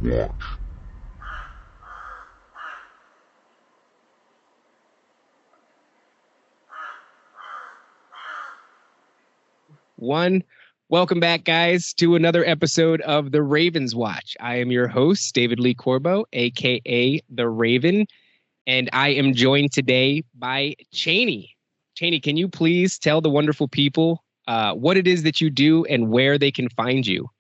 Watch. One. Welcome back, guys, to another episode of The Ravens Watch. I am your host, David Lee Corbo, aka The Raven, and I am joined today by Cheney. Cheney, can you please tell the wonderful people what it is that you do and where they can find you?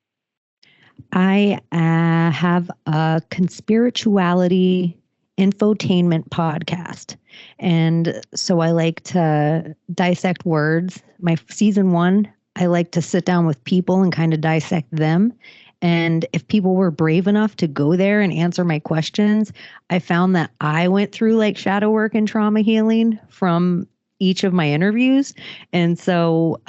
I have a conspirituality infotainment podcast. And so I like to dissect words. My season one, I like to sit down with people and kind of dissect them. And if people were brave enough to go there and answer my questions, I found that I went through like shadow work and trauma healing from each of my interviews. And so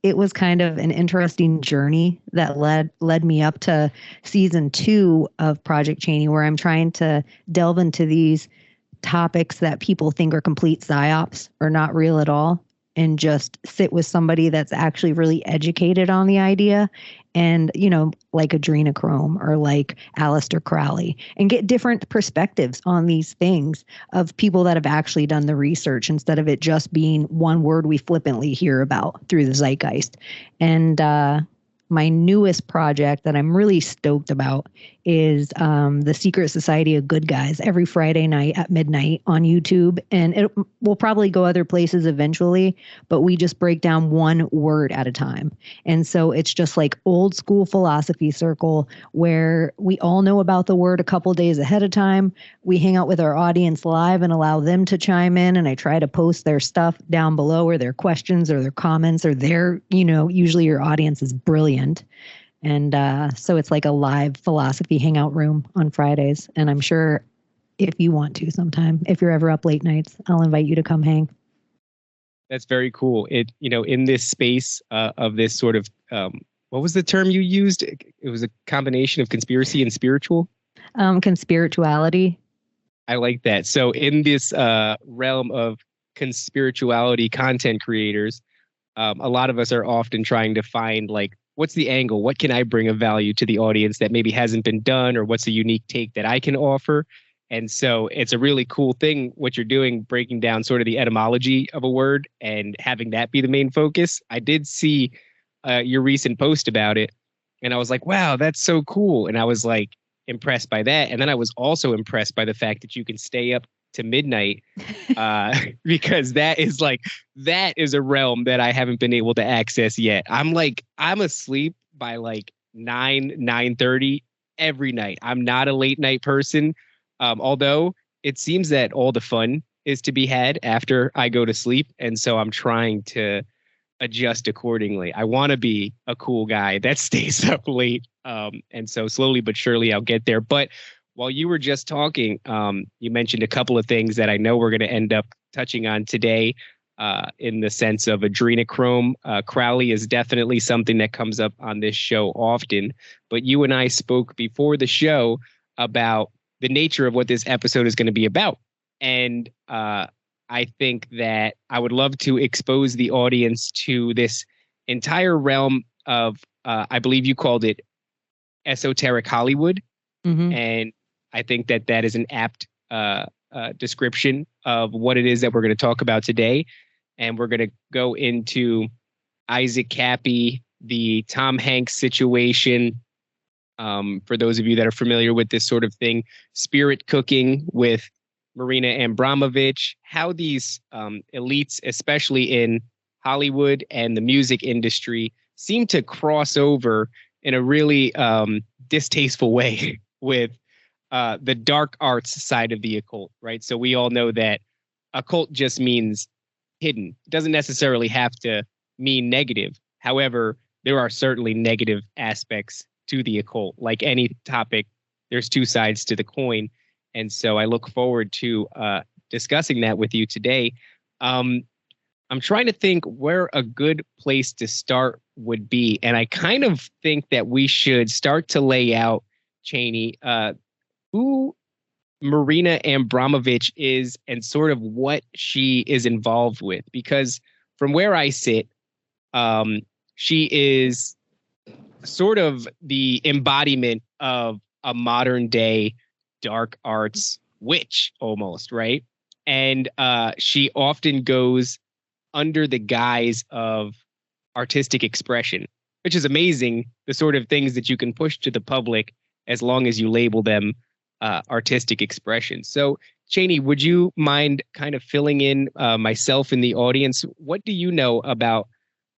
it was kind of an interesting journey that led me up to season 2 of Project Cheney, where I'm trying to delve into these topics that people think are complete psyops or not real at all, and just sit with somebody that's actually really educated on the idea, and, like adrenochrome or like Aleister Crowley, and get different perspectives on these things of people that have actually done the research instead of it just being one word we flippantly hear about through the zeitgeist. And my newest project that I'm really stoked about is the Secret Society of Good Guys every Friday night at midnight on YouTube. And it will probably go other places eventually, but we just break down one word at a time. And so it's just like old school philosophy circle where we all know about the word a couple days ahead of time. We hang out with our audience live and allow them to chime in. And I try to post their stuff down below, or their questions or their comments or their, usually your audience is brilliant. And so it's like a live philosophy hangout room on Fridays. And I'm sure if you want to sometime, if you're ever up late nights, I'll invite you to come hang. That's very cool. In this space of this sort of, what was the term you used? It was a combination of conspiracy and spiritual. Conspirituality. I like that. So in this realm of conspirituality content creators, a lot of us are often trying to find, like, what's the angle? What can I bring of value to the audience that maybe hasn't been done, or what's a unique take that I can offer? And so it's a really cool thing what you're doing, breaking down sort of the etymology of a word and having that be the main focus. I did see your recent post about it, and I was like, wow, that's so cool. And I was like impressed by that. And then I was also impressed by the fact that you can stay up to midnight, because that is a realm that I haven't been able to access yet. I'm asleep by like 9:30 every night. I'm not a late night person, although it seems that all the fun is to be had after I go to sleep, and so I'm trying to adjust accordingly. I want to be a cool guy that stays up late, and so slowly but surely I'll get there. But while you were just talking, you mentioned a couple of things that I know we're going to end up touching on today, in the sense of adrenochrome. Crowley is definitely something that comes up on this show often. But you and I spoke before the show about the nature of what this episode is going to be about. And I think that I would love to expose the audience to this entire realm of, I believe you called it esoteric Hollywood. Mm-hmm. And I think that that is an apt description of what it is that we're going to talk about today. And we're going to go into Isaac Kappy, the Tom Hanks situation. For those of you that are familiar with this sort of thing, spirit cooking with Marina Abramovich, how these elites, especially in Hollywood and the music industry, seem to cross over in a really distasteful way with the dark arts side of the occult, right? So we all know that occult just means hidden. It doesn't necessarily have to mean negative. However, there are certainly negative aspects to the occult. Like any topic, there's two sides to the coin. And so I look forward to discussing that with you today. I'm trying to think where a good place to start would be. And I kind of think that we should start to lay out, Cheney, who Marina Abramovich is and sort of what she is involved with. Because from where I sit, she is sort of the embodiment of a modern day dark arts witch almost, right? And she often goes under the guise of artistic expression, which is amazing. The sort of things that you can push to the public as long as you label them artistic expression. So, Cheney, would you mind kind of filling in myself in the audience? What do you know about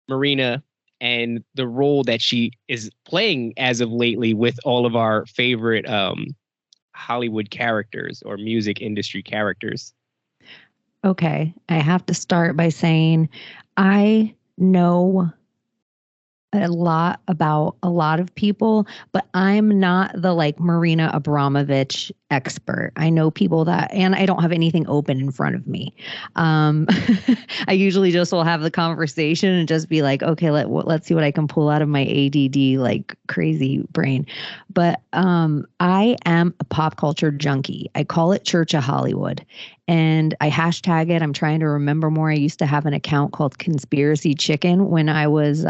Marina and the role that she is playing as of lately with all of our favorite Hollywood characters or music industry characters? Okay, I have to start by saying I know a lot about a lot of people, but I'm not the like Marina Abramovich expert. I know people that, and I don't have anything open in front of me. Um, I usually just will have the conversation and just be like, okay, let's see what I can pull out of my ADD like crazy brain. But I am a pop culture junkie. I call it Church of Hollywood. And I hashtag it. I'm trying to remember more. I used to have an account called Conspiracy Chicken when I was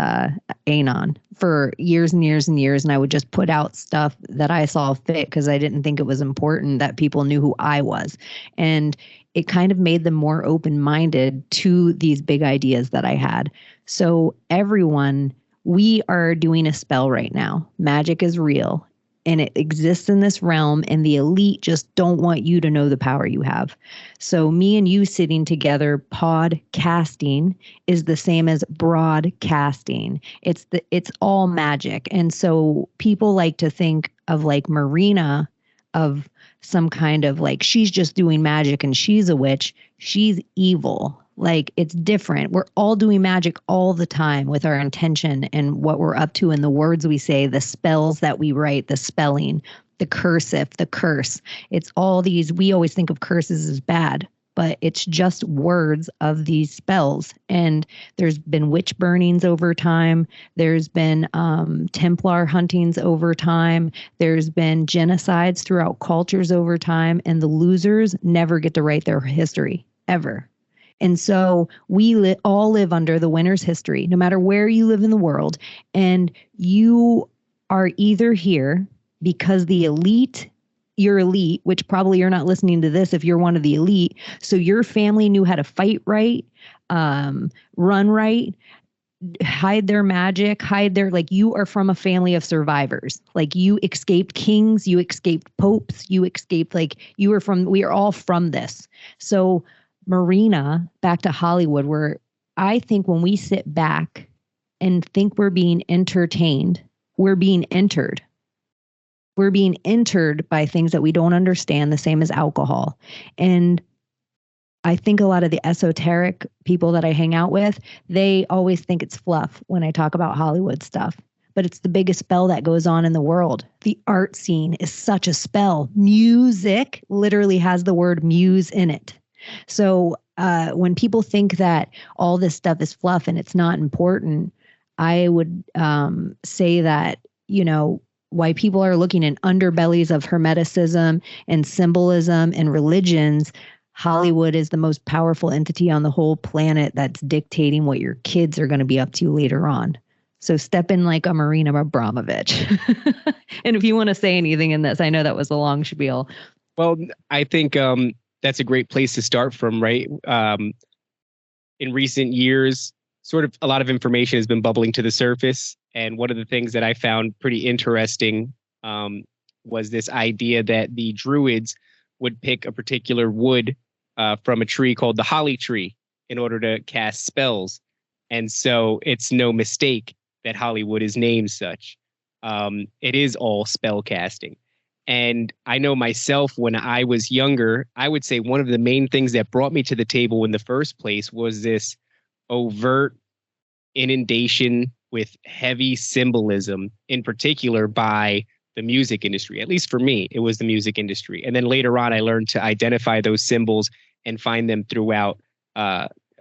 Anon for years and years and years. And I would just put out stuff that I saw fit because I didn't think it was important that people knew who I was. And it kind of made them more open-minded to these big ideas that I had. So everyone, we are doing a spell right now. Magic is real. And it exists in this realm, and the elite just don't want you to know the power you have. So me and you sitting together podcasting is the same as broadcasting. It's all magic. And so people like to think of like Marina of some kind of like she's just doing magic and she's a witch. She's evil. Like it's different. We're all doing magic all the time with our intention and what we're up to and the words we say, the spells that we write, the spelling, the cursive, the curse. It's all these, we always think of curses as bad, but it's just words of these spells. And there's been witch burnings over time. There's been Templar huntings over time. There's been genocides throughout cultures over time. And the losers never get to write their history, ever. And so we all live under the winner's history, no matter where you live in the world. And you are either here because the elite, you're elite, which probably you're not listening to this if you're one of the elite. So your family knew how to fight right, run right, hide their magic, like you are from a family of survivors. Like you escaped kings, you escaped popes, you escaped, like we are all from this. So Marina, back to Hollywood, where I think when we sit back and think we're being entertained, we're being entered. We're being entered by things that we don't understand, the same as alcohol. And I think a lot of the esoteric people that I hang out with, they always think it's fluff when I talk about Hollywood stuff. But it's the biggest spell that goes on in the world. The art scene is such a spell. Music literally has the word muse in it. So when people think that all this stuff is fluff and it's not important, I would say that, why people are looking in underbellies of Hermeticism and symbolism and religions, Hollywood is the most powerful entity on the whole planet that's dictating what your kids are going to be up to later on. So step in like a Marina Abramovich. And if you want to say anything in this, I know that was a long spiel. Well, I think that's a great place to start from, right? In recent years, sort of a lot of information has been bubbling to the surface. And one of the things that I found pretty interesting was this idea that the Druids would pick a particular wood from a tree called the holly tree in order to cast spells. And so it's no mistake that Hollywood is named such. It is all spell casting. And I know myself, when I was younger, I would say one of the main things that brought me to the table in the first place was this overt inundation with heavy symbolism, in particular by the music industry. At least for me, it was the music industry. And then later on, I learned to identify those symbols and find them throughout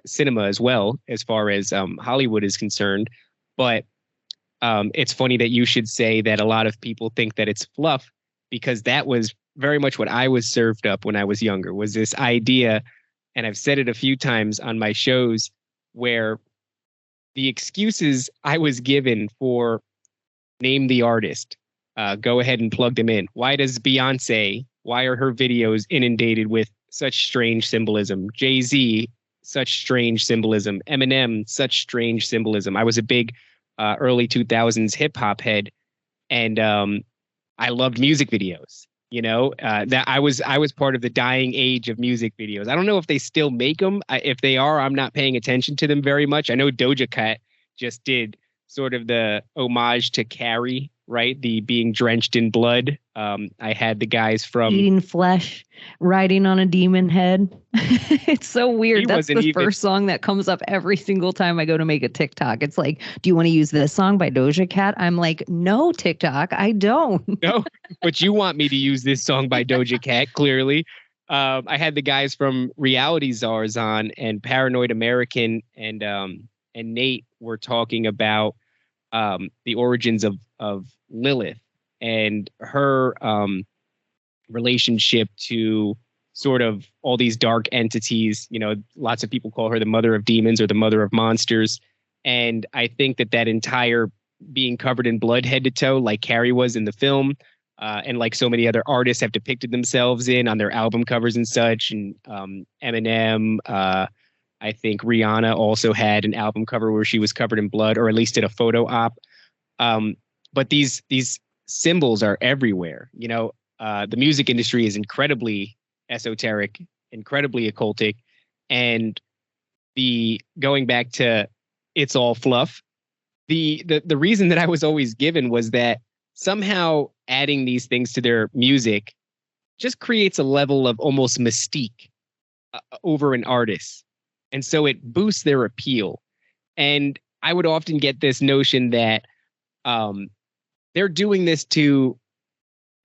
cinema as well, as far as Hollywood is concerned. But it's funny that you should say that a lot of people think that it's fluff, because that was very much what I was served up when I was younger, was this idea, and I've said it a few times on my shows, where the excuses I was given for name the artist, go ahead and plug them in. Why does Beyonce, why are her videos inundated with such strange symbolism? Jay-Z, such strange symbolism. Eminem, such strange symbolism. I was a big early 2000s hip hop head, and I loved music videos. That I was part of the dying age of music videos. I don't know if they still make them. If they are, I'm not paying attention to them very much. I know Doja Cat just did sort of the homage to Carrie, right? The being drenched in blood. I had the guys from Eating flesh, riding on a demon head. It's so weird. That's the first song that comes up every single time I go to make a TikTok. It's like, do you want to use this song by Doja Cat? I'm like, no, TikTok, I don't. No, but you want me to use this song by Doja Cat, clearly. I had the guys from Reality Czars on, and Paranoid American and Nate were talking about the origins of Lilith and her relationship to sort of all these dark entities. Lots of people call her the mother of demons or the mother of monsters. And I think that entire being covered in blood head to toe, like Carrie was in the film, and like so many other artists have depicted themselves on their album covers and such. And Eminem, I think Rihanna also had an album cover where she was covered in blood, or at least did a photo op. But these symbols are everywhere. The music industry is incredibly esoteric, incredibly occultic, and going back to it's all fluff. The reason that I was always given was that somehow adding these things to their music just creates a level of almost mystique over an artist. And so it boosts their appeal. And I would often get this notion that they're doing this to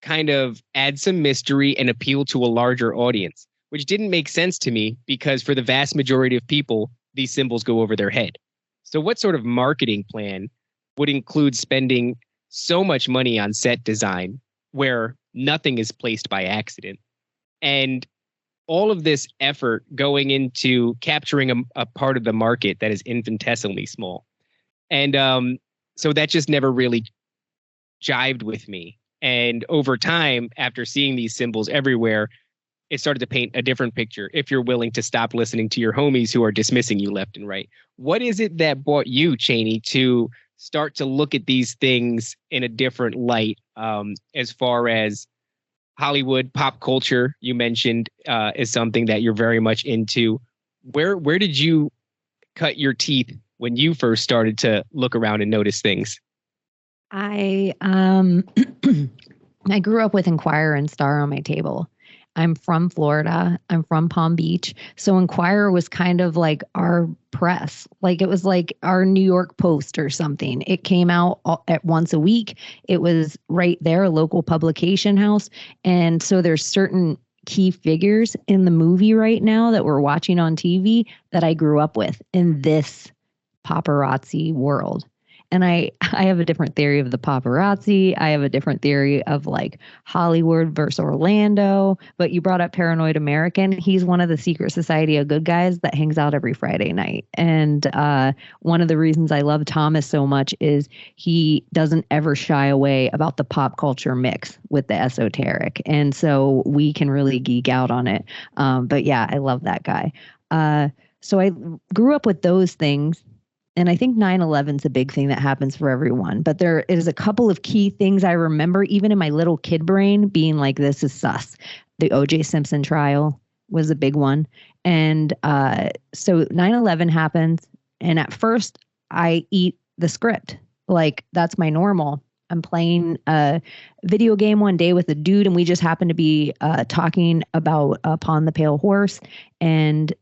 kind of add some mystery and appeal to a larger audience, which didn't make sense to me because for the vast majority of people, these symbols go over their head. So what sort of marketing plan would include spending so much money on set design where nothing is placed by accident? And all of this effort going into capturing a part of the market that is infinitesimally small. And so that just never really jived with me. And over time, after seeing these symbols everywhere, it started to paint a different picture if you're willing to stop listening to your homies who are dismissing you left and right. What is it that brought you, Cheney, to start to look at these things in a different light, as far as Hollywood, pop culture, you mentioned, is something that you're very much into. Where did you cut your teeth when you first started to look around and notice things? I I grew up with Enquirer and Star on my table. I'm from Florida. I'm from Palm Beach. So Enquirer was kind of like our press. Like it was like our New York Post or something. It came out at once a week. It was right there, a local publication house. And so there's certain key figures in the movie right now that we're watching on TV that I grew up with in this paparazzi world. And I have a different theory of the paparazzi. I have a different theory of like Hollywood versus Orlando. But you brought up Paranoid American. He's one of the secret society of good guys that hangs out every Friday night. And one of the reasons I love Thomas so much is he doesn't ever shy away about the pop culture mix with the esoteric. And so we can really geek out on it. But yeah, I love that guy. So I grew up with those things. And I think 9/11 is a big thing that happens for everyone. But there is a couple of key things I remember, even in my little kid brain, being like, this is sus. The O.J. Simpson trial was a big one. And so 9/11 happens. And at first, I eat the script. Like, that's my normal. I'm playing a video game one day with a dude, and we just happened to be talking about Upon the Pale Horse. And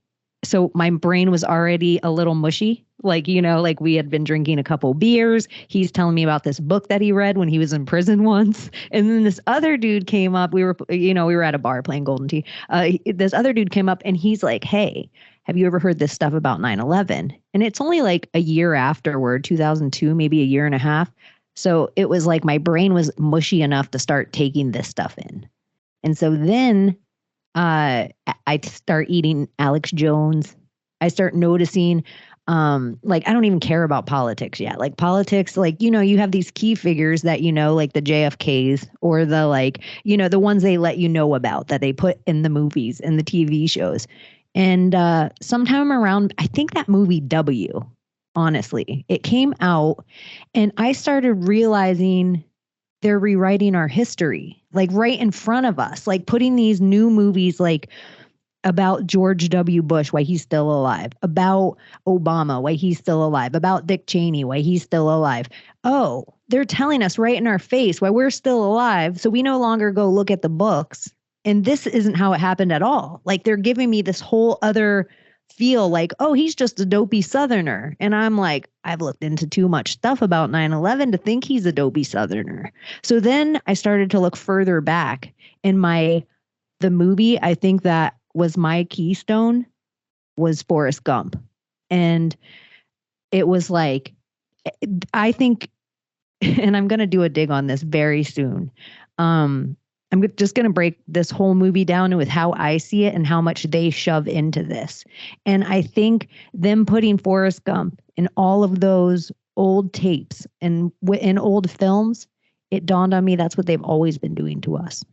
so my brain was already a little mushy. Like, you know, like we had been drinking a couple beers. He's telling me about this book that he read when he was in prison once. And then this other dude came up. We were at a bar playing Golden Tee. This other dude came up and he's like, hey, have you ever heard this stuff about 9/11? And it's only like a year afterward, 2002, maybe a year and a half. So it was like my brain was mushy enough to start taking this stuff in. And so then I start eating Alex Jones. I start noticing Like I don't even care about politics yet. Like politics, like, you know, you have these key figures that, you know, like the JFKs or the like, you know, the ones they let you know about that they put in the movies and the TV shows. And sometime around, I think that movie W, honestly, it came out and I started realizing they're rewriting our history, like right in front of us, like putting these new movies like about George W. Bush, why he's still alive, about Obama, why he's still alive, about Dick Cheney, why he's still alive. Oh, they're telling us right in our face why we're still alive. So we no longer go look at the books. And this isn't how it happened at all. Like they're giving me this whole other feel like, oh, he's just a dopey Southerner. And I'm like, I've looked into too much stuff about 9/11 to think he's a dopey Southerner. So then I started to look further back in the movie. I think that was my keystone was Forrest Gump. And it was like, I think, and I'm going to do a dig on this very soon. I'm just going to break this whole movie down with how I see it and how much they shove into this. And I think them putting Forrest Gump in all of those old tapes and in old films, it dawned on me that's what they've always been doing to us.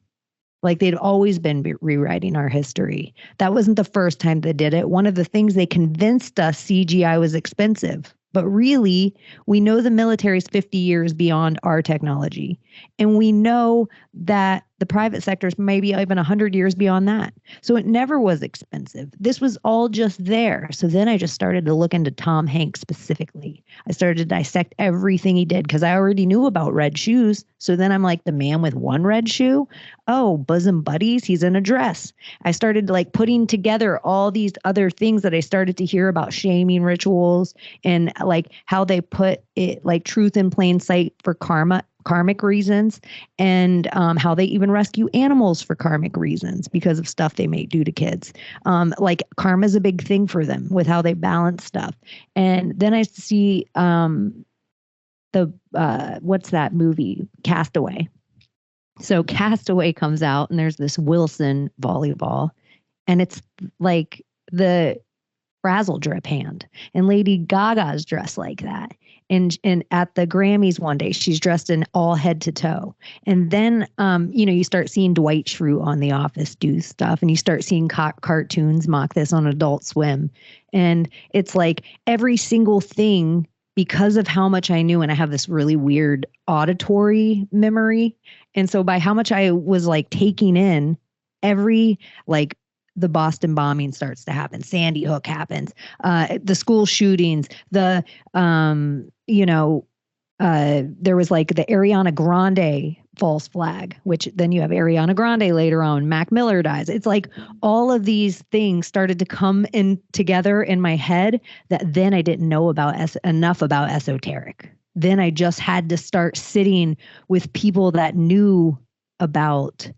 Like they'd always been rewriting our history. That wasn't the first time they did it. One of the things they convinced us CGI was expensive. But really, we know the military is 50 years beyond our technology. And we know that the private sector is maybe even 100 years beyond that. So it never was expensive. This was all just there. So then I just started to look into Tom Hanks specifically. I started to dissect everything he did because I already knew about red shoes. So then I'm like, the man with one red shoe? Oh, bosom buddies, he's in a dress. I started like putting together all these other things that I started to hear about shaming rituals and like how they put it like truth in plain sight for karmic reasons, and how they even rescue animals for karmic reasons because of stuff they may do to kids. Like karma is a big thing for them with how they balance stuff. And then I see what's that movie, Castaway. So Castaway comes out and there's this Wilson volleyball, and it's like the Frazzle drip hand, and Lady Gaga's dressed like that. And at the Grammys one day, she's dressed in all head to toe. And then, you know, you start seeing Dwight Schrute on The Office do stuff, and you start seeing cartoons mock this on Adult Swim. And it's like every single thing, because of how much I knew, and I have this really weird auditory memory. And so by how much I was like taking in every like the Boston bombing starts to happen, Sandy Hook happens, the school shootings, the there was like the Ariana Grande false flag, which then you have Ariana Grande later on, Mac Miller dies. It's like all of these things started to come in together in my head that then I didn't know about enough about esoteric. Then I just had to start sitting with people that knew about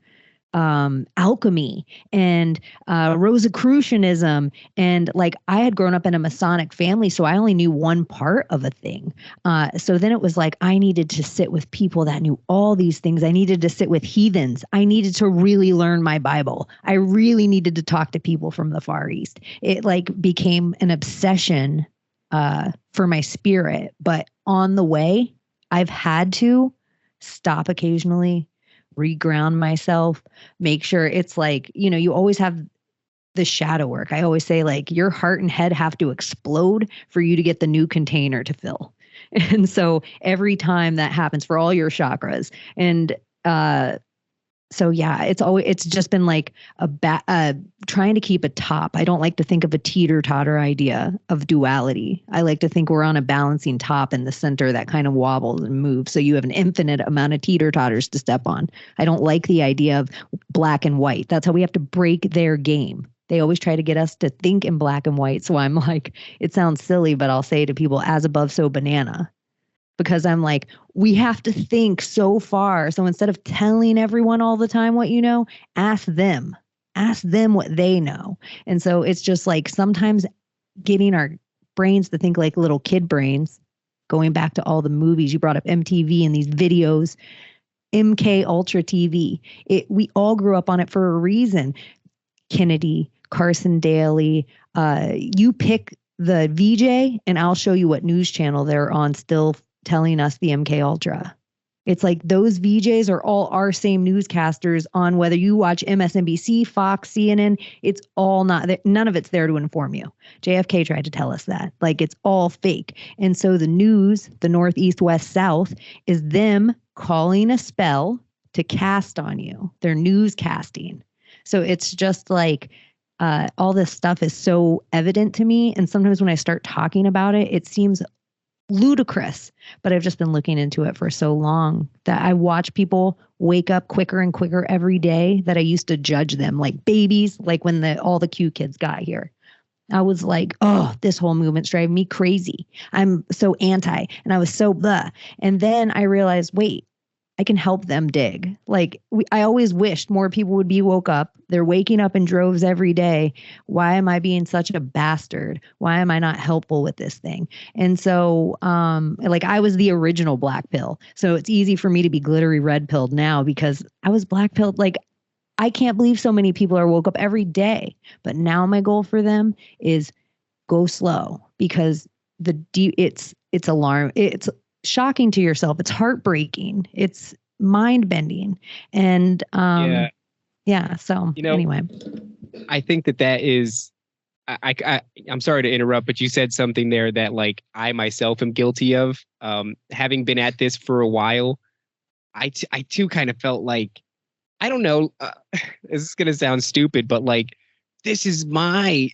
alchemy and Rosicrucianism. And like I had grown up in a Masonic family, so I only knew one part of a thing. So then it was like I needed to sit with people that knew all these things. I needed to sit with heathens. I needed to really learn my Bible. I really needed to talk to people from the Far East. It like became an obsession for my spirit. But on the way, I've had to stop occasionally, reground myself, make sure it's like, you know, you always have the shadow work. I always say like your heart and head have to explode for you to get the new container to fill. And so every time that happens for all your chakras. And so yeah, it's just been like trying to keep a top. I don't like to think of a teeter-totter idea of duality. I like to think we're on a balancing top in the center that kind of wobbles and moves. So you have an infinite amount of teeter-totters to step on. I don't like the idea of black and white. That's how we have to break their game. They always try to get us to think in black and white. So I'm like, it sounds silly, but I'll say to people, as above, so banana. Because I'm like, we have to think so far. So instead of telling everyone all the time what you know, ask them what they know. And so it's just like sometimes getting our brains to think like little kid brains, going back to all the movies. You brought up MTV and these videos, MK Ultra TV. We all grew up on it for a reason. Kennedy, Carson Daly, you pick the VJ and I'll show you what news channel they're on still telling us the MK Ultra. It's like those VJs are all our same newscasters on whether you watch MSNBC, Fox, CNN. It's all not there. None of it's there to inform you. JFK tried to tell us that. Like it's all fake. And so the news, the Northeast, West, South, is them calling a spell to cast on you. They're newscasting. So it's just like all this stuff is so evident to me. And sometimes when I start talking about it, it seems ludicrous, but I've just been looking into it for so long that I watch people wake up quicker and quicker every day that I used to judge them like babies, like when all the Q kids got here. I was like, oh, this whole movement's driving me crazy. I'm so anti, and I was so blah. And then I realized, wait, I can help them dig. Like I always wished more people would be woke up. They're waking up in droves every day. Why am I being such a bastard? Why am I not helpful with this thing? And so, like I was the original black pill. So it's easy for me to be glittery red pilled now because I was black pilled. Like I can't believe so many people are woke up every day. But now my goal for them is go slow because it's alarm. It's shocking to yourself. It's heartbreaking. It's mind bending. And yeah. So anyway, I think that is, I'm sorry to interrupt, but you said something there that like I myself am guilty of. Having been at this for a while, I too kind of felt like, I don't know, this is going to sound stupid, but like, this is my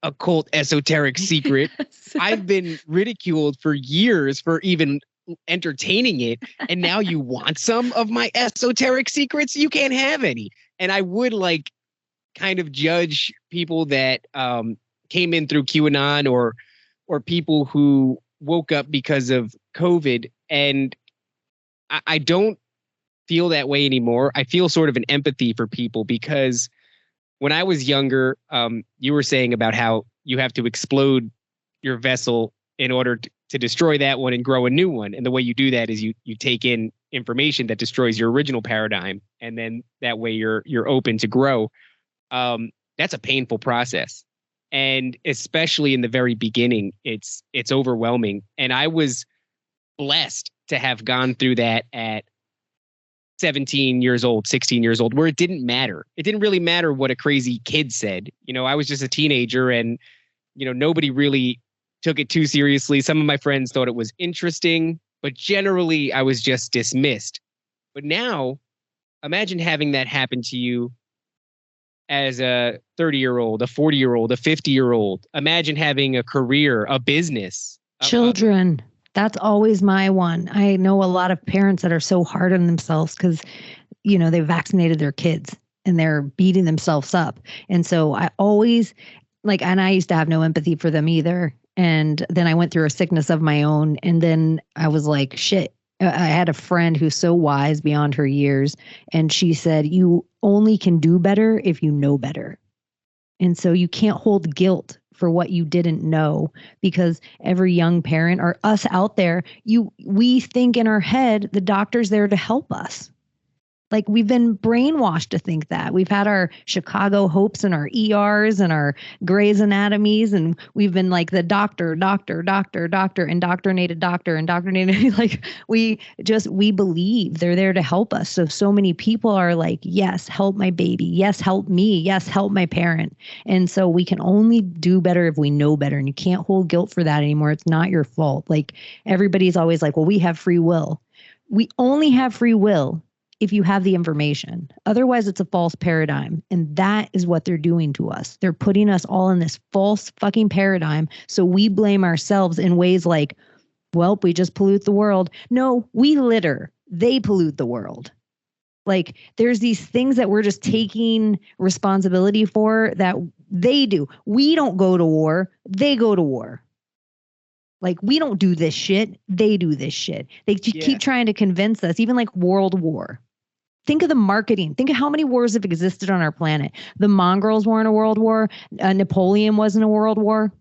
occult esoteric secret. I've been ridiculed for years for even entertaining it, and now you want some of my esoteric secrets? You can't have any. And I would like kind of judge people that came in through QAnon or people who woke up because of COVID, and I don't feel that way anymore. I feel sort of an empathy for people because when I was younger, you were saying about how you have to explode your vessel in order to destroy that one and grow a new one. And the way you do that is you take in information that destroys your original paradigm. And then that way you're open to grow. That's a painful process. And especially in the very beginning, it's overwhelming. And I was blessed to have gone through that at 17 years old, 16 years old, where it didn't matter. It didn't really matter what a crazy kid said. I was just a teenager and, nobody really took it too seriously. Some of my friends thought it was interesting, but generally I was just dismissed. But now, imagine having that happen to you as a 30-year-old, a 40-year-old, a 50-year-old. Imagine having a career, a business. Children. That's always my one. I know a lot of parents that are so hard on themselves because, they vaccinated their kids and they're beating themselves up. And so I always and I used to have no empathy for them either. And then I went through a sickness of my own. And then I was like, shit. I had a friend who's so wise beyond her years. And she said, you only can do better if you know better. And so you can't hold guilt for what you didn't know, because every young parent or us out there, we think in our head, the doctor's there to help us. Like we've been brainwashed to think that. We've had our Chicago Hopes and our ERs and our Grey's Anatomies, and we've been like the doctor, indoctrinated doctor, indoctrinated. Like we believe they're there to help us. So many people are like, yes, help my baby. Yes, help me. Yes, help my parent. And so we can only do better if we know better, and you can't hold guilt for that anymore. It's not your fault. Like everybody's always like, well, we have free will. We only have free will if you have the information. Otherwise, it's a false paradigm. And that is what they're doing to us. They're putting us all in this false fucking paradigm. So we blame ourselves in ways like, well, we just pollute the world. No, we litter. They pollute the world. Like there's these things that we're just taking responsibility for that they do. We don't go to war. They go to war. Like we don't do this shit. They do this shit. They keep trying to convince us, even like World War. Think of the marketing. Think of how many wars have existed on our planet. The Mongrels weren't a world war. Napoleon wasn't a world war.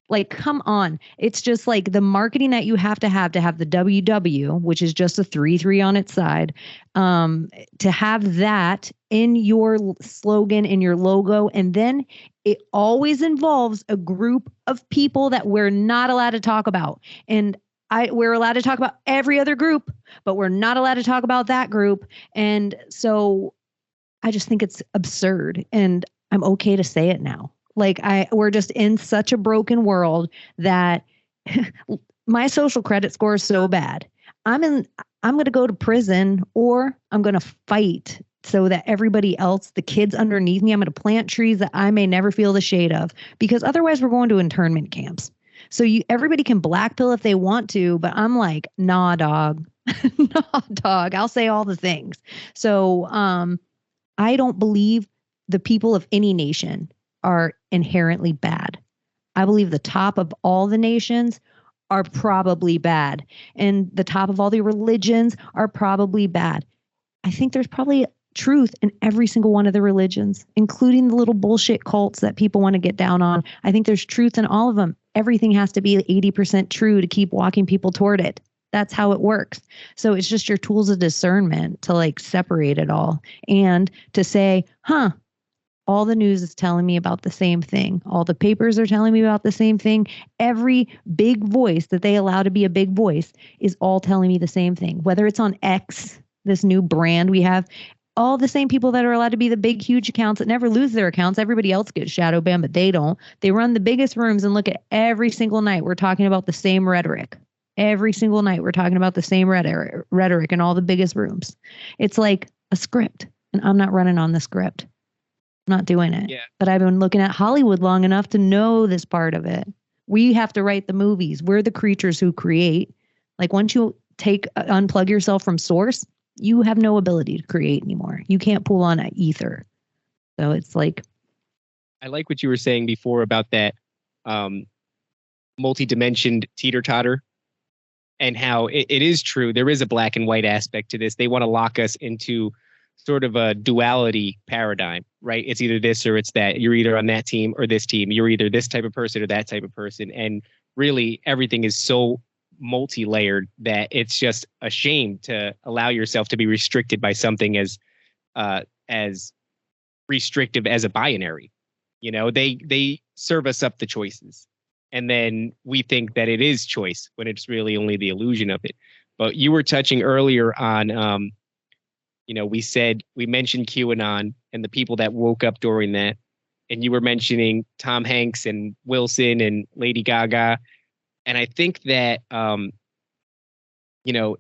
Like, come on. It's just like the marketing that you have to have the WW, which is just a 3-3 on its side, to have that in your slogan, in your logo. And then it always involves a group of people that we're not allowed to talk about. And we're allowed to talk about every other group, but we're not allowed to talk about that group. And so I just think it's absurd, and I'm okay to say it now. Like we're just in such a broken world that my social credit score is so bad. I'm going to go to prison, or I'm going to fight so that everybody else, the kids underneath me, I'm going to plant trees that I may never feel the shade of, because otherwise we're going to internment camps. So everybody can black pill if they want to, but I'm like, nah, dog, nah, dog. I'll say all the things. So I don't believe the people of any nation are inherently bad. I believe the top of all the nations are probably bad, and the top of all the religions are probably bad. I think there's probably truth in every single one of the religions, including the little bullshit cults that people want to get down on. I think there's truth in all of them. Everything has to be 80% true to keep walking people toward it. That's how it works. So it's just your tools of discernment to like separate it all and to say, all the news is telling me about the same thing. All the papers are telling me about the same thing. Every big voice that they allow to be a big voice is all telling me the same thing. Whether it's on X, this new brand we have, all the same people that are allowed to be the big, huge accounts that never lose their accounts. Everybody else gets shadow banned, but they don't. They run the biggest rooms, and look at every single night we're talking about the same rhetoric. Every single night we're talking about the same rhetoric in all the biggest rooms. It's like a script, and I'm not running on the script. I'm not doing it. Yeah. But I've been looking at Hollywood long enough to know this part of it. We have to write the movies. We're the creatures who create. Like once you unplug yourself from source, you have no ability to create anymore. You can't pull on an ether. So it's like, I like what you were saying before about that multi-dimensioned teeter-totter, and how it is true. There is a black and white aspect to this. They want to lock us into sort of a duality paradigm, right? It's either this or it's that. You're either on that team or this team. You're either this type of person or that type of person. And really everything is so multi-layered that it's just a shame to allow yourself to be restricted by something as restrictive as a binary. You know, they serve us up the choices, and then we think that it is choice when it's really only the illusion of it. But you were touching earlier on, we mentioned QAnon and the people that woke up during that, and you were mentioning Tom Hanks and Wilson and Lady Gaga. And I think that,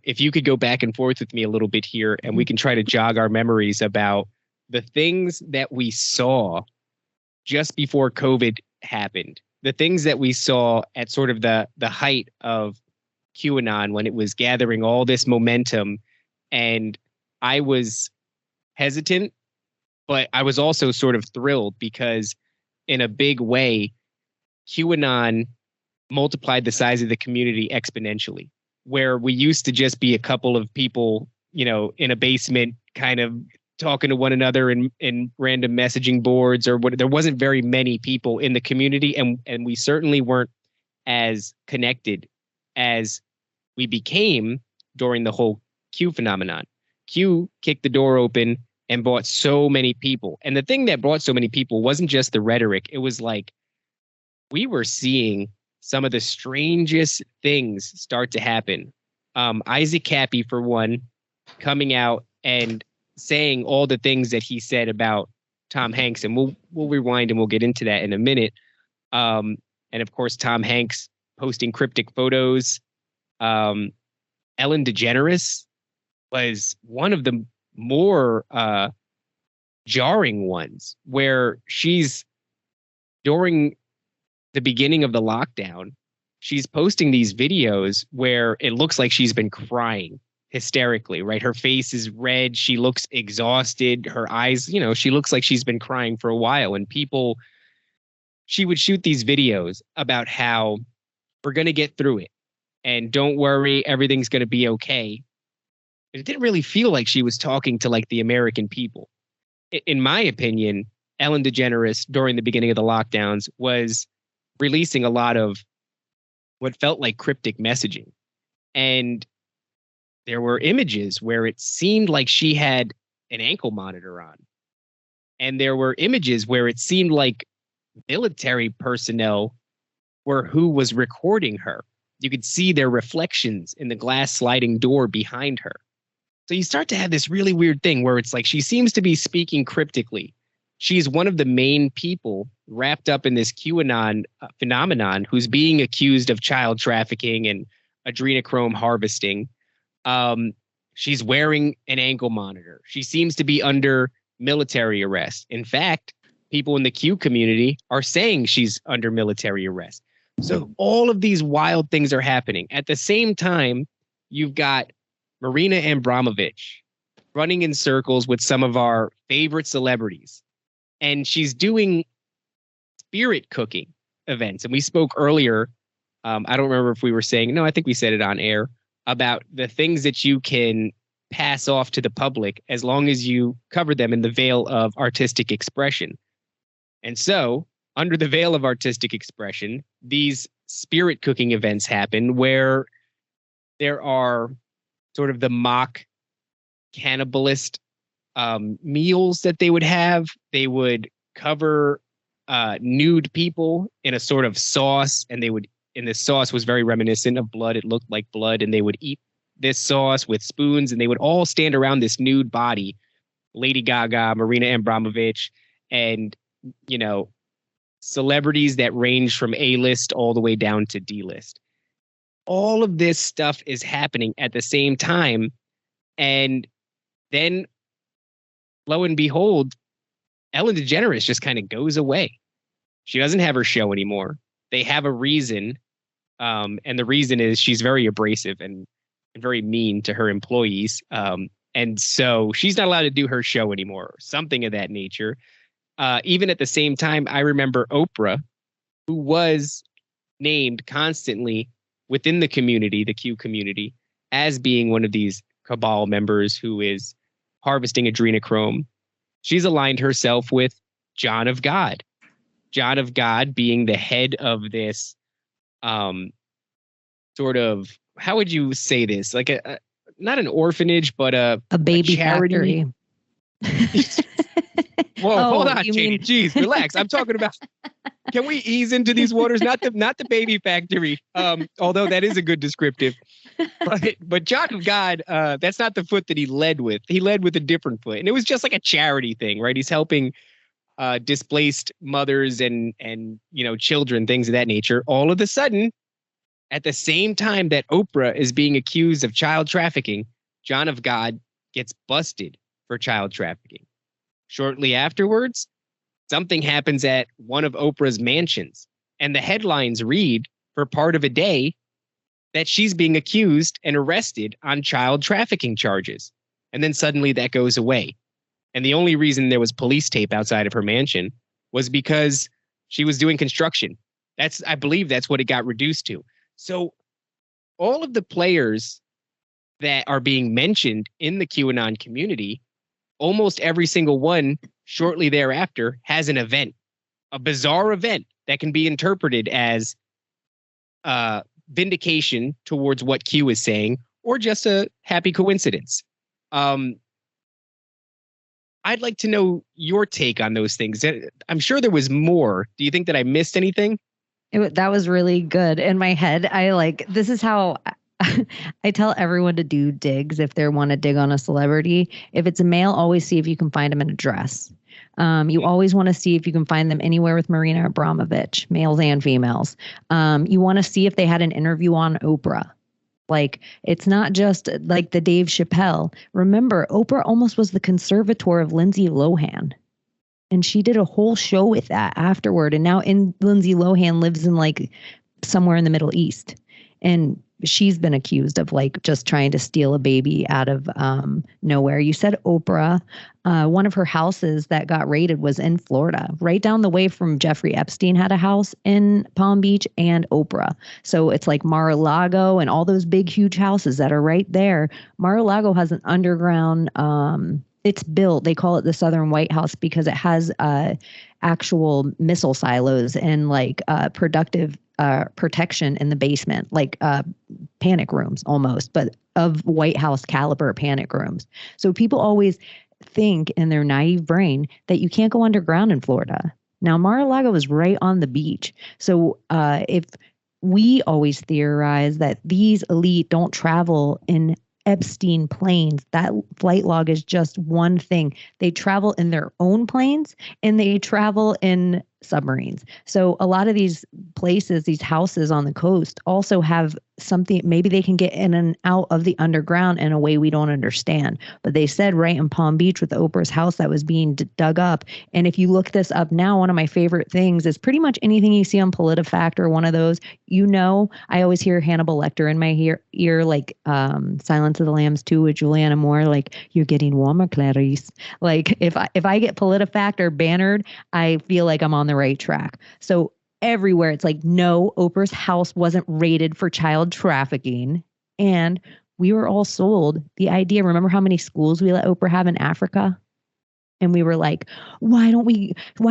if you could go back and forth with me a little bit here, and we can try to jog our memories about the things that we saw just before COVID happened, the things that we saw at sort of the height of QAnon when it was gathering all this momentum. And I was hesitant, but I was also sort of thrilled, because in a big way, QAnon multiplied the size of the community exponentially, where we used to just be a couple of people, in a basement kind of talking to one another in random messaging boards or what. There wasn't very many people in the community, and we certainly weren't as connected as we became during the whole Q phenomenon. Q kicked the door open and brought so many people. And the thing that brought so many people wasn't just the rhetoric. It was like we were seeing some of the strangest things start to happen. Isaac Cappy, for one, coming out and saying all the things that he said about Tom Hanks, and we'll rewind and we'll get into that in a minute. And of course, Tom Hanks posting cryptic photos. Ellen DeGeneres was one of the more jarring ones, where she's, during the beginning of the lockdown, she's posting these videos where it looks like she's been crying hysterically, right? Her face is red. She looks exhausted. Her eyes, she looks like she's been crying for a while. And she would shoot these videos about how we're going to get through it, and don't worry, everything's going to be okay. It didn't really feel like she was talking to like the American people. In my opinion, Ellen DeGeneres, during the beginning of the lockdowns, was releasing a lot of what felt like cryptic messaging. And there were images where it seemed like she had an ankle monitor on. And there were images where it seemed like military personnel were who was recording her. You could see their reflections in the glass sliding door behind her. So you start to have this really weird thing where it's like she seems to be speaking cryptically. She's one of the main people wrapped up in this QAnon phenomenon who's being accused of child trafficking and adrenochrome harvesting. She's wearing an ankle monitor. She seems to be under military arrest. In fact, people in the Q community are saying she's under military arrest. So all of these wild things are happening. At the same time, you've got Marina Abramovich running in circles with some of our favorite celebrities. And she's doing spirit cooking events. And we spoke earlier, I don't remember if we were saying, no, I think we said it on air, about the things that you can pass off to the public as long as you cover them in the veil of artistic expression. And so, under the veil of artistic expression, these spirit cooking events happen where there are sort of the mock cannibalist meals that they would have. They would cover nude people in a sort of sauce, and this sauce was very reminiscent of blood. It looked like blood, and they would eat this sauce with spoons, and they would all stand around this nude body, Lady Gaga, Marina Abramovich, and, celebrities that range from A-list all the way down to D-list. All of this stuff is happening at the same time. And then, lo and behold, Ellen DeGeneres just kind of goes away. She doesn't have her show anymore. They have a reason. And the reason is she's very abrasive and very mean to her employees. And so she's not allowed to do her show anymore, or something of that nature. Even at the same time, I remember Oprah, who was named constantly within the community, the Q community, as being one of these cabal members who is harvesting adrenochrome. She's aligned herself with John of God. John of God being the head of this sort of, how would you say this? Like not an orphanage, but a baby charity. Factory. Whoa, hold on, Katie. Jeez, relax. I'm talking about. Can we ease into these waters? Not the baby factory. Although that is a good descriptive. But John of God, that's not the foot that he led with. He led with a different foot, and it was just like a charity thing, right? He's helping displaced mothers and children, things of that nature. All of a sudden, at the same time that Oprah is being accused of child trafficking, John of God gets busted for child trafficking. Shortly afterwards, something happens at one of Oprah's mansions, and the headlines read for part of a day that she's being accused and arrested on child trafficking charges. And then suddenly that goes away. And the only reason there was police tape outside of her mansion was because she was doing construction. I believe that's what it got reduced to. So all of the players that are being mentioned in the QAnon community, almost every single one shortly thereafter has an event, a bizarre event that can be interpreted as vindication towards what Q is saying, or just a happy coincidence. I'd like to know your take on those things. I'm sure there was more. Do you think that I missed anything? That was really good. In my head, this is how I tell everyone to do digs if they want to dig on a celebrity. If it's a male, always see if you can find them in a dress. You always want to see if you can find them anywhere with Marina Abramovich, males and females. You want to see if they had an interview on Oprah. Like, it's not just like the Dave Chappelle. Remember, Oprah almost was the conservator of Lindsay Lohan. And she did a whole show with that afterward. And now Lindsay Lohan lives in like somewhere in the Middle East. And she's been accused of like just trying to steal a baby out of nowhere. You said Oprah. One of her houses that got raided was in Florida, right down the way from Jeffrey Epstein had a house in Palm Beach and Oprah. So it's like Mar-a-Lago and all those big, huge houses that are right there. Mar-a-Lago has an underground, it's built, they call it the Southern White House because it has actual missile silos and like productive protection in the basement, like panic rooms almost, but of White House caliber panic rooms. So people always think in their naive brain that you can't go underground in Florida. Now, Mar-a-Lago is right on the beach. So if we always theorize that these elite don't travel in Epstein planes, that flight log is just one thing. They travel in their own planes and they travel in submarines. So a lot of these places, these houses on the coast also have something, maybe they can get in and out of the underground in a way we don't understand. But they said right in Palm Beach with Oprah's house that was being dug up. And if you look this up now, one of my favorite things is pretty much anything you see on PolitiFact or one of those, I always hear Hannibal Lecter in my ear like Silence of the Lambs 2 with Juliana Moore, like, you're getting warmer, Clarice. Like if I get PolitiFact or Bannered, I feel like I'm on the right track. So everywhere it's like, no, Oprah's house wasn't raided for child trafficking. And we were all sold the idea. Remember how many schools we let Oprah have in Africa? And we were like, why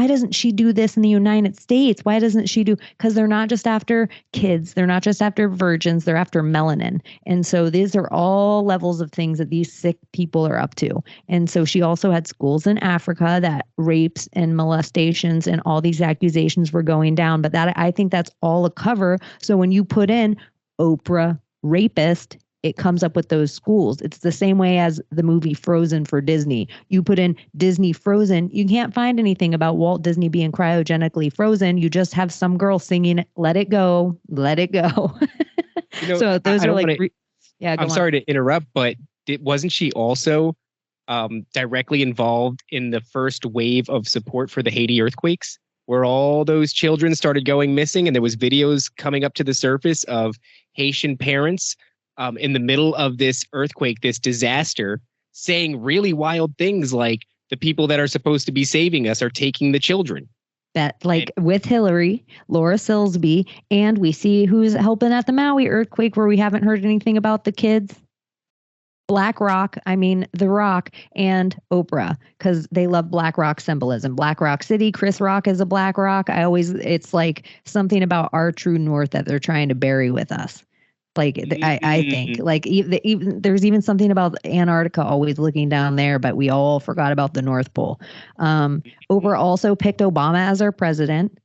doesn't she do this in the United States? Why doesn't she do? Because they're not just after kids. They're not just after virgins. They're after melanin. And so these are all levels of things that these sick people are up to. And so she also had schools in Africa that rapes and molestations and all these accusations were going down. But that, I think that's all a cover. So when you put in Oprah rapist, it comes up with those schools. It's the same way as the movie Frozen for Disney. You put in Disney Frozen, you can't find anything about Walt Disney being cryogenically frozen. You just have some girl singing, let it go, let it go. So those are like, I'm sorry to interrupt, but wasn't she also directly involved in the first wave of support for the Haiti earthquakes, where all those children started going missing and there was videos coming up to the surface of Haitian parents in the middle of this earthquake, this disaster, saying really wild things like the people that are supposed to be saving us are taking the children. That with Hillary, Laura Silsby, and we see who's helping at the Maui earthquake where we haven't heard anything about the kids. The Rock and Oprah, because they love Black Rock symbolism. Black Rock City, Chris Rock is a Black Rock. It's like something about our true north that they're trying to bury with us. I think even there's even something about Antarctica always looking down there, but we all forgot about the North Pole. Oprah also picked Obama as our president.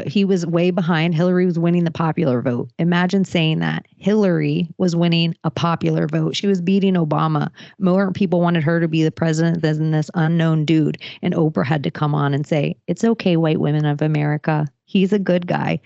He was way behind. Hillary was winning the popular vote. Imagine saying that Hillary was winning a popular vote. She was beating Obama. More people wanted her to be the president than this unknown dude. And Oprah had to come on and say, it's okay, white women of America. He's a good guy.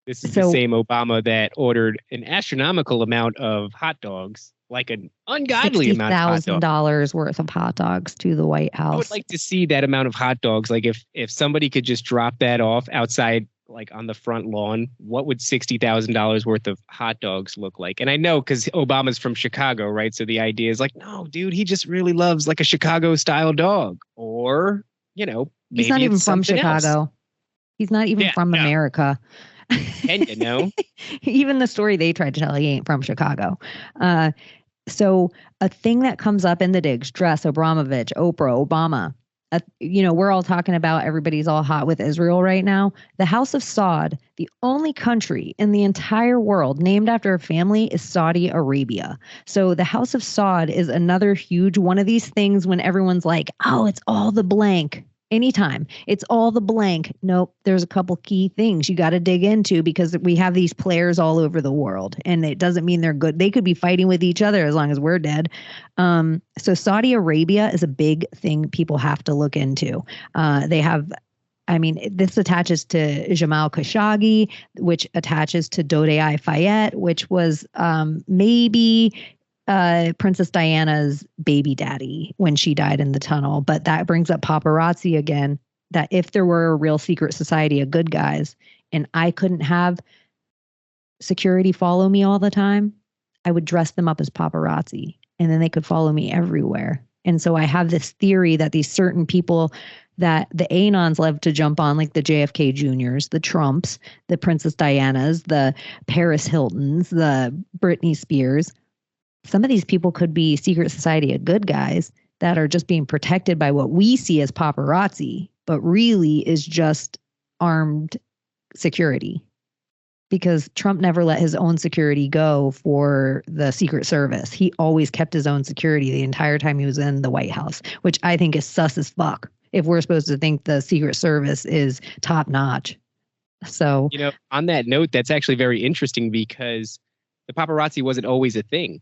This is the same Obama that ordered an astronomical amount of hot dogs, like an ungodly amount of hot dogs. $60,000 worth of hot dogs to the White House. I would like to see that amount of hot dogs. Like if somebody could just drop that off outside, like on the front lawn, what would $60,000 worth of hot dogs look like? And I know because Obama's from Chicago, right? So the idea is like, no, dude, he just really loves like a Chicago style dog. Or, maybe he's not even from Chicago. Else. He's not even from America. And even the story they tried to tell, he ain't from Chicago. So a thing that comes up in the digs, Dress, Abramovich, Oprah, Obama, we're all talking about everybody's all hot with Israel right now. The House of Saud, the only country in the entire world named after a family, is Saudi Arabia. So the House of Saud is another huge one of these things when everyone's like, oh, it's all the blank. Anytime it's all the blank. Nope. There's a couple key things you got to dig into because we have these players all over the world and it doesn't mean they're good. They could be fighting with each other as long as we're dead. So Saudi Arabia is a big thing people have to look into. This attaches to Jamal Khashoggi, which attaches to Dodi Fayed, which was maybe Princess Diana's baby daddy when she died in the tunnel. But that brings up paparazzi again, that if there were a real secret society of good guys and I couldn't have security follow me all the time, I would dress them up as paparazzi and then they could follow me everywhere. And so I have this theory that these certain people that the Anons love to jump on, like the JFK Juniors, the Trumps, the Princess Dianas, the Paris Hiltons, the Britney Spears, some of these people could be secret society of good guys that are just being protected by what we see as paparazzi, but really is just armed security. Because Trump never let his own security go for the Secret Service. He always kept his own security the entire time he was in the White House, which I think is sus as fuck. if we're supposed to think the Secret Service is top notch. So, on that note, that's actually very interesting because the paparazzi wasn't always a thing.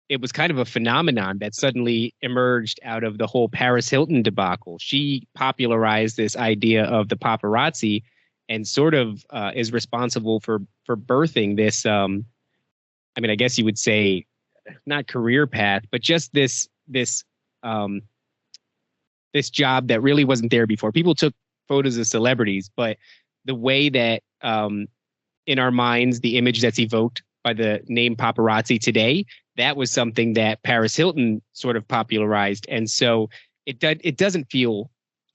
It was kind of a phenomenon that suddenly emerged out of the whole Paris Hilton debacle. She popularized this idea of the paparazzi and sort of is responsible for birthing this, I guess you would say not career path, but just this job that really wasn't there before. People took photos of celebrities, but the way that in our minds, the image that's evoked by the name paparazzi today, that was something that Paris Hilton sort of popularized. And so it doesn't feel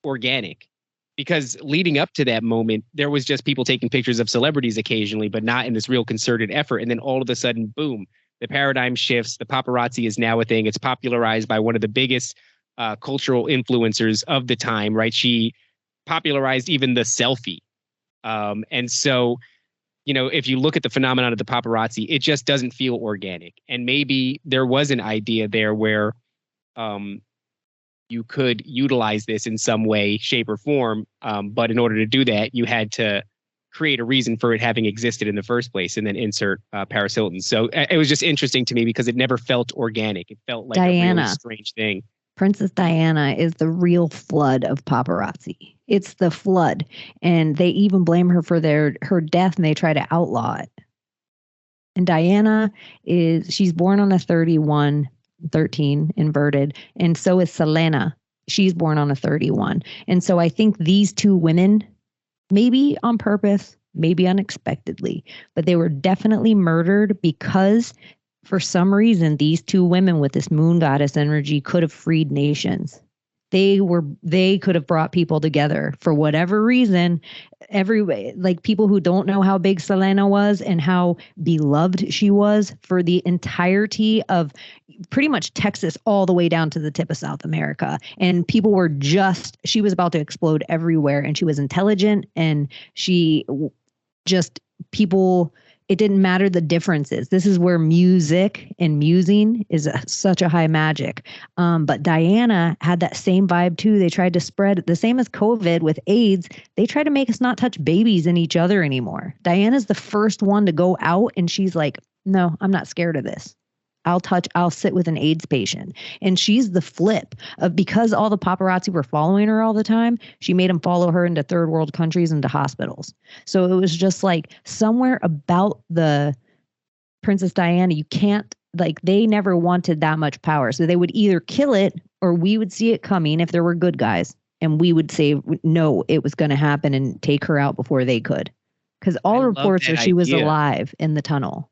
organic, because leading up to that moment, there was just people taking pictures of celebrities occasionally, but not in this real concerted effort. And then all of a sudden, boom, the paradigm shifts. The paparazzi is now a thing. It's popularized by one of the biggest cultural influencers of the time, right? She popularized even the selfie. And so, if you look at the phenomenon of the paparazzi, it just doesn't feel organic. And maybe there was an idea there where you could utilize this in some way, shape, or form. But in order to do that, you had to create a reason for it having existed in the first place, and then insert Paris Hilton. So it was just interesting to me because it never felt organic. It felt like a really strange thing. Princess Diana is the real flood of paparazzi. It's the flood. And they even blame her for her death, and they try to outlaw it. And Diana she's born on a 31, 13 inverted. And so is Selena. She's born on a 31. And so I think these two women, maybe on purpose, maybe unexpectedly, but they were definitely murdered because for some reason, these two women with this moon goddess energy could have freed nations. They could have brought people together for whatever reason. Like people who don't know how big Selena was and how beloved she was for the entirety of pretty much Texas all the way down to the tip of South America. And people were she was about to explode everywhere, and she was intelligent, and it didn't matter the differences. This is where music and musing is such a high magic. But Diana had that same vibe too. They tried to spread the same as COVID with AIDS. They tried to make us not touch babies and each other anymore. Diana's the first one to go out, and she's like, no, I'm not scared of this. I'll sit with an AIDS patient. And she's the flip of, because all the paparazzi were following her all the time, she made them follow her into third world countries and to hospitals. So it was just like somewhere about the Princess Diana, you can't, like, they never wanted that much power. So they would either kill it or we would see it coming if there were good guys. And we would say, no, it was going to happen and take her out before they could. Because all reports are she was alive in the tunnel.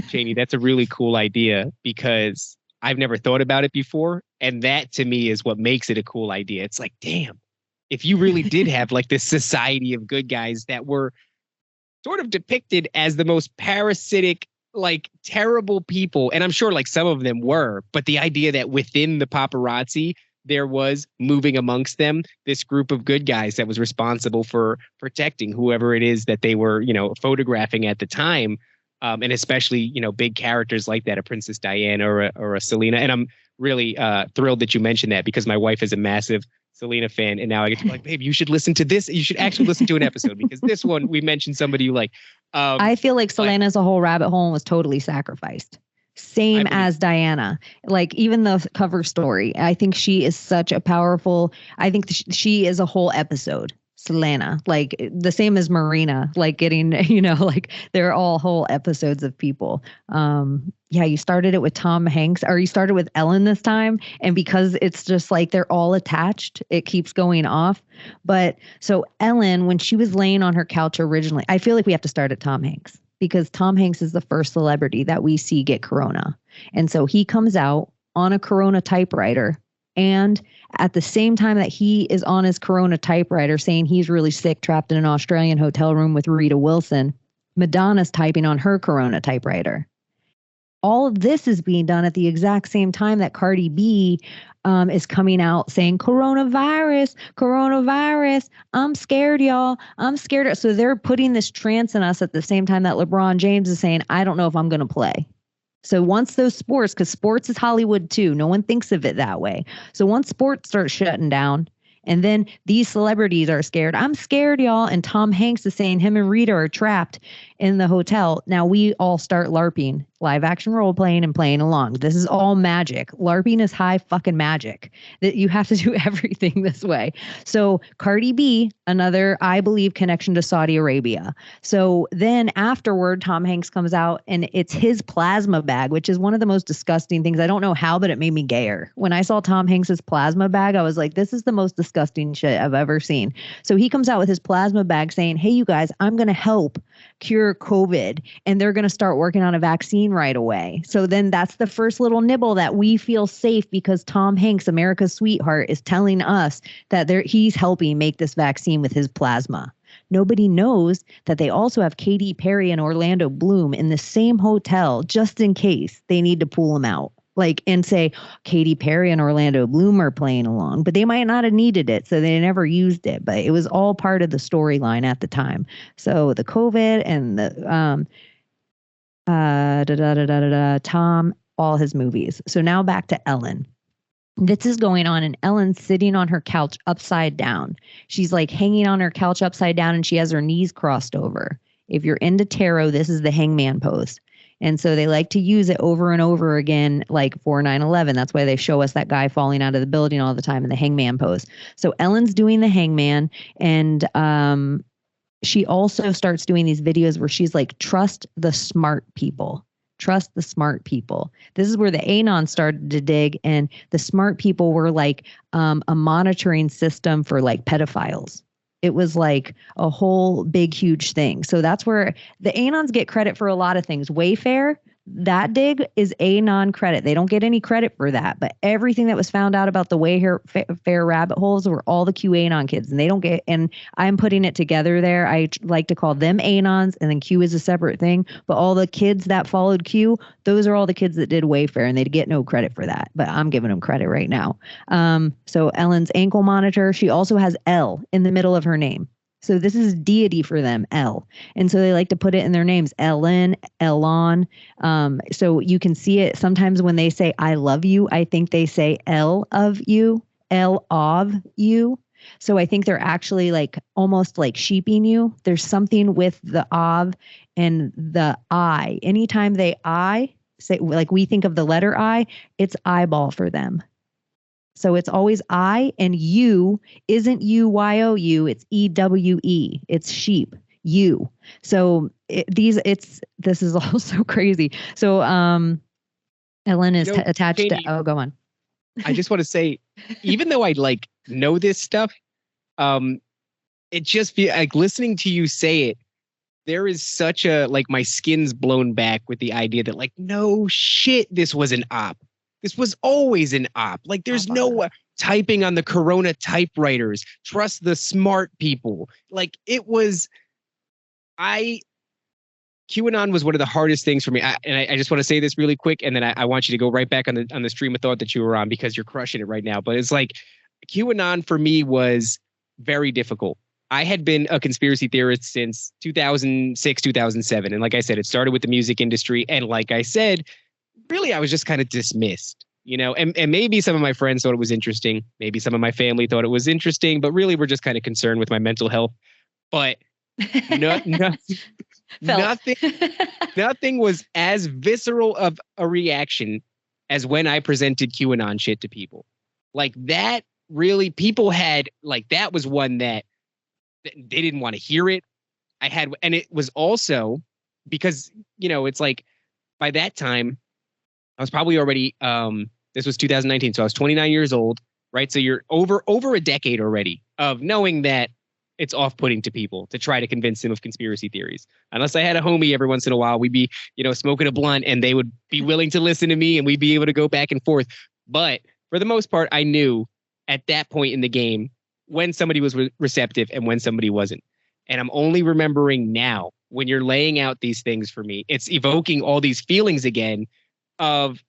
Janie, that's a really cool idea because I've never thought about it before. And that to me is what makes it a cool idea. It's like, damn, if you really did have like this society of good guys that were sort of depicted as the most parasitic, like terrible people. And I'm sure like some of them were, but the idea that within the paparazzi, there was moving amongst them this group of good guys that was responsible for protecting whoever it is that they were, photographing at the time. And especially, big characters like that, a Princess Diana or a Selena. And I'm really thrilled that you mentioned that because my wife is a massive Selena fan. And now I get to be like, babe, you should listen to this. You should actually listen to an episode because this one, we mentioned somebody you like. I feel like Selena's a whole rabbit hole and was totally sacrificed. Same as Diana. Like even the cover story, I think she is such a powerful, I think she is a whole episode. Selena, like the same as Marina, like getting, like they're all whole episodes of people. You started it with Tom Hanks, or you started with Ellen this time. And because it's just like they're all attached, it keeps going off. But so Ellen, when she was laying on her couch originally, I feel like we have to start at Tom Hanks because Tom Hanks is the first celebrity that we see get corona. And so he comes out on a corona typewriter. And at the same time that he is on his corona typewriter saying he's really sick, trapped in an Australian hotel room with Rita Wilson, Madonna's typing on her corona typewriter. All of this is being done at the exact same time that Cardi B is coming out saying, coronavirus, I'm scared, y'all. I'm scared. So they're putting this trance in us at the same time that LeBron James is saying, I don't know if I'm going to play. So once those sports, because sports is Hollywood too, no one thinks of it that way. So once sports start shutting down And then these celebrities are scared. I'm scared, y'all. And Tom Hanks is saying him and Rita are trapped in the hotel. Now we all start LARPing, live action role playing and playing along. This is all magic. LARPing is high fucking magic that you have to do everything this way. So Cardi B, another, I believe, connection to Saudi Arabia. So then afterward, Tom Hanks comes out and it's his plasma bag, which is one of the most disgusting things. I don't know how, but it made me gayer. When I saw Tom Hanks's plasma bag, I was like, this is the most disgusting shit I've ever seen. So he comes out with his plasma bag saying, hey, you guys, I'm going to help cure COVID, and they're going to start working on a vaccine right away. So then that's the first little nibble that we feel safe because Tom Hanks, America's sweetheart, is telling us that he's helping make this vaccine with his plasma. Nobody knows that they also have Katy Perry and Orlando Bloom in the same hotel just in case they need to pull them out. Like, and say Katy Perry and Orlando Bloom are playing along, but they might not have needed it, so they never used it. But it was all part of the storyline at the time. So the COVID and the Tom, all his movies. So now back to Ellen. This is going on, and Ellen's sitting on her couch upside down. She's like hanging on her couch upside down, and she has her knees crossed over. If you're into tarot, this is the hangman pose. And so they like to use it over and over again, like for 9/11. That's why they show us that guy falling out of the building all the time in the hangman pose. So Ellen's doing the hangman, and she also starts doing these videos where she's like, trust the smart people. Trust the smart people. This is where the Anon started to dig, and the smart people were like a monitoring system for like pedophiles. It was like a whole big, huge thing. So that's where the Anons get credit for a lot of things. Wayfair, that dig is Anon credit. They don't get any credit for that. But everything that was found out about the Wayfair rabbit holes were all the QAnon kids. And they don't get, and I'm putting it together there. I like to call them Anons, and then Q is a separate thing. But all the kids that followed Q, those are all the kids that did Wayfair, and they get no credit for that. But I'm giving them credit right now. So Ellen's ankle monitor, she also has L in the middle of her name. So this is deity for them, L. And so they like to put it in their names, Ellen, Elon. So you can see it sometimes when they say, I love you, I think they say L of you, L of you. So I think they're actually like almost like sheeping you. There's something with the of and the I. Anytime they I, say like we think of the letter I, it's eyeball for them. So it's always I, and you isn't U-Y-O-U, it's E-W-E. It's sheep, you. So this is all so crazy. So Ellen is attached Katie, to, go on. I just want to say, even though I like know this stuff, it just feels like listening to you say it, there is such a, like my skin's blown back with the idea that like, no shit, this was an op. This was always an op. Like there's no typing on the Corona typewriters. Trust the smart people. Like it was, QAnon was one of the hardest things for me. I just want to say this really quick, and then I want you to go right back on the stream of thought that you were on because you're crushing it right now. But it's like QAnon for me was very difficult. I had been a conspiracy theorist since 2006, 2007. And like I said, it started with the music industry. And like I said, really, I was just kind of dismissed, you know, and maybe some of my friends thought it was interesting. Maybe some of my family thought it was interesting, but really we're just kind of concerned with my mental health. But nothing was as visceral of a reaction as when I presented QAnon shit to people. Like that really, people had, like, that was one that they didn't want to hear it. And it was also because, you know, it's like by that time, I was probably already, this was 2019, so I was 29 years old, right? So you're over a decade already of knowing that it's off-putting to people to try to convince them of conspiracy theories. Unless I had a homie every once in a while, we'd be, you know, smoking a blunt and they would be willing to listen to me and we'd be able to go back and forth. But for the most part, I knew at that point in the game when somebody was receptive and when somebody wasn't. And I'm only remembering now when you're laying out these things for me, it's evoking all these feelings again of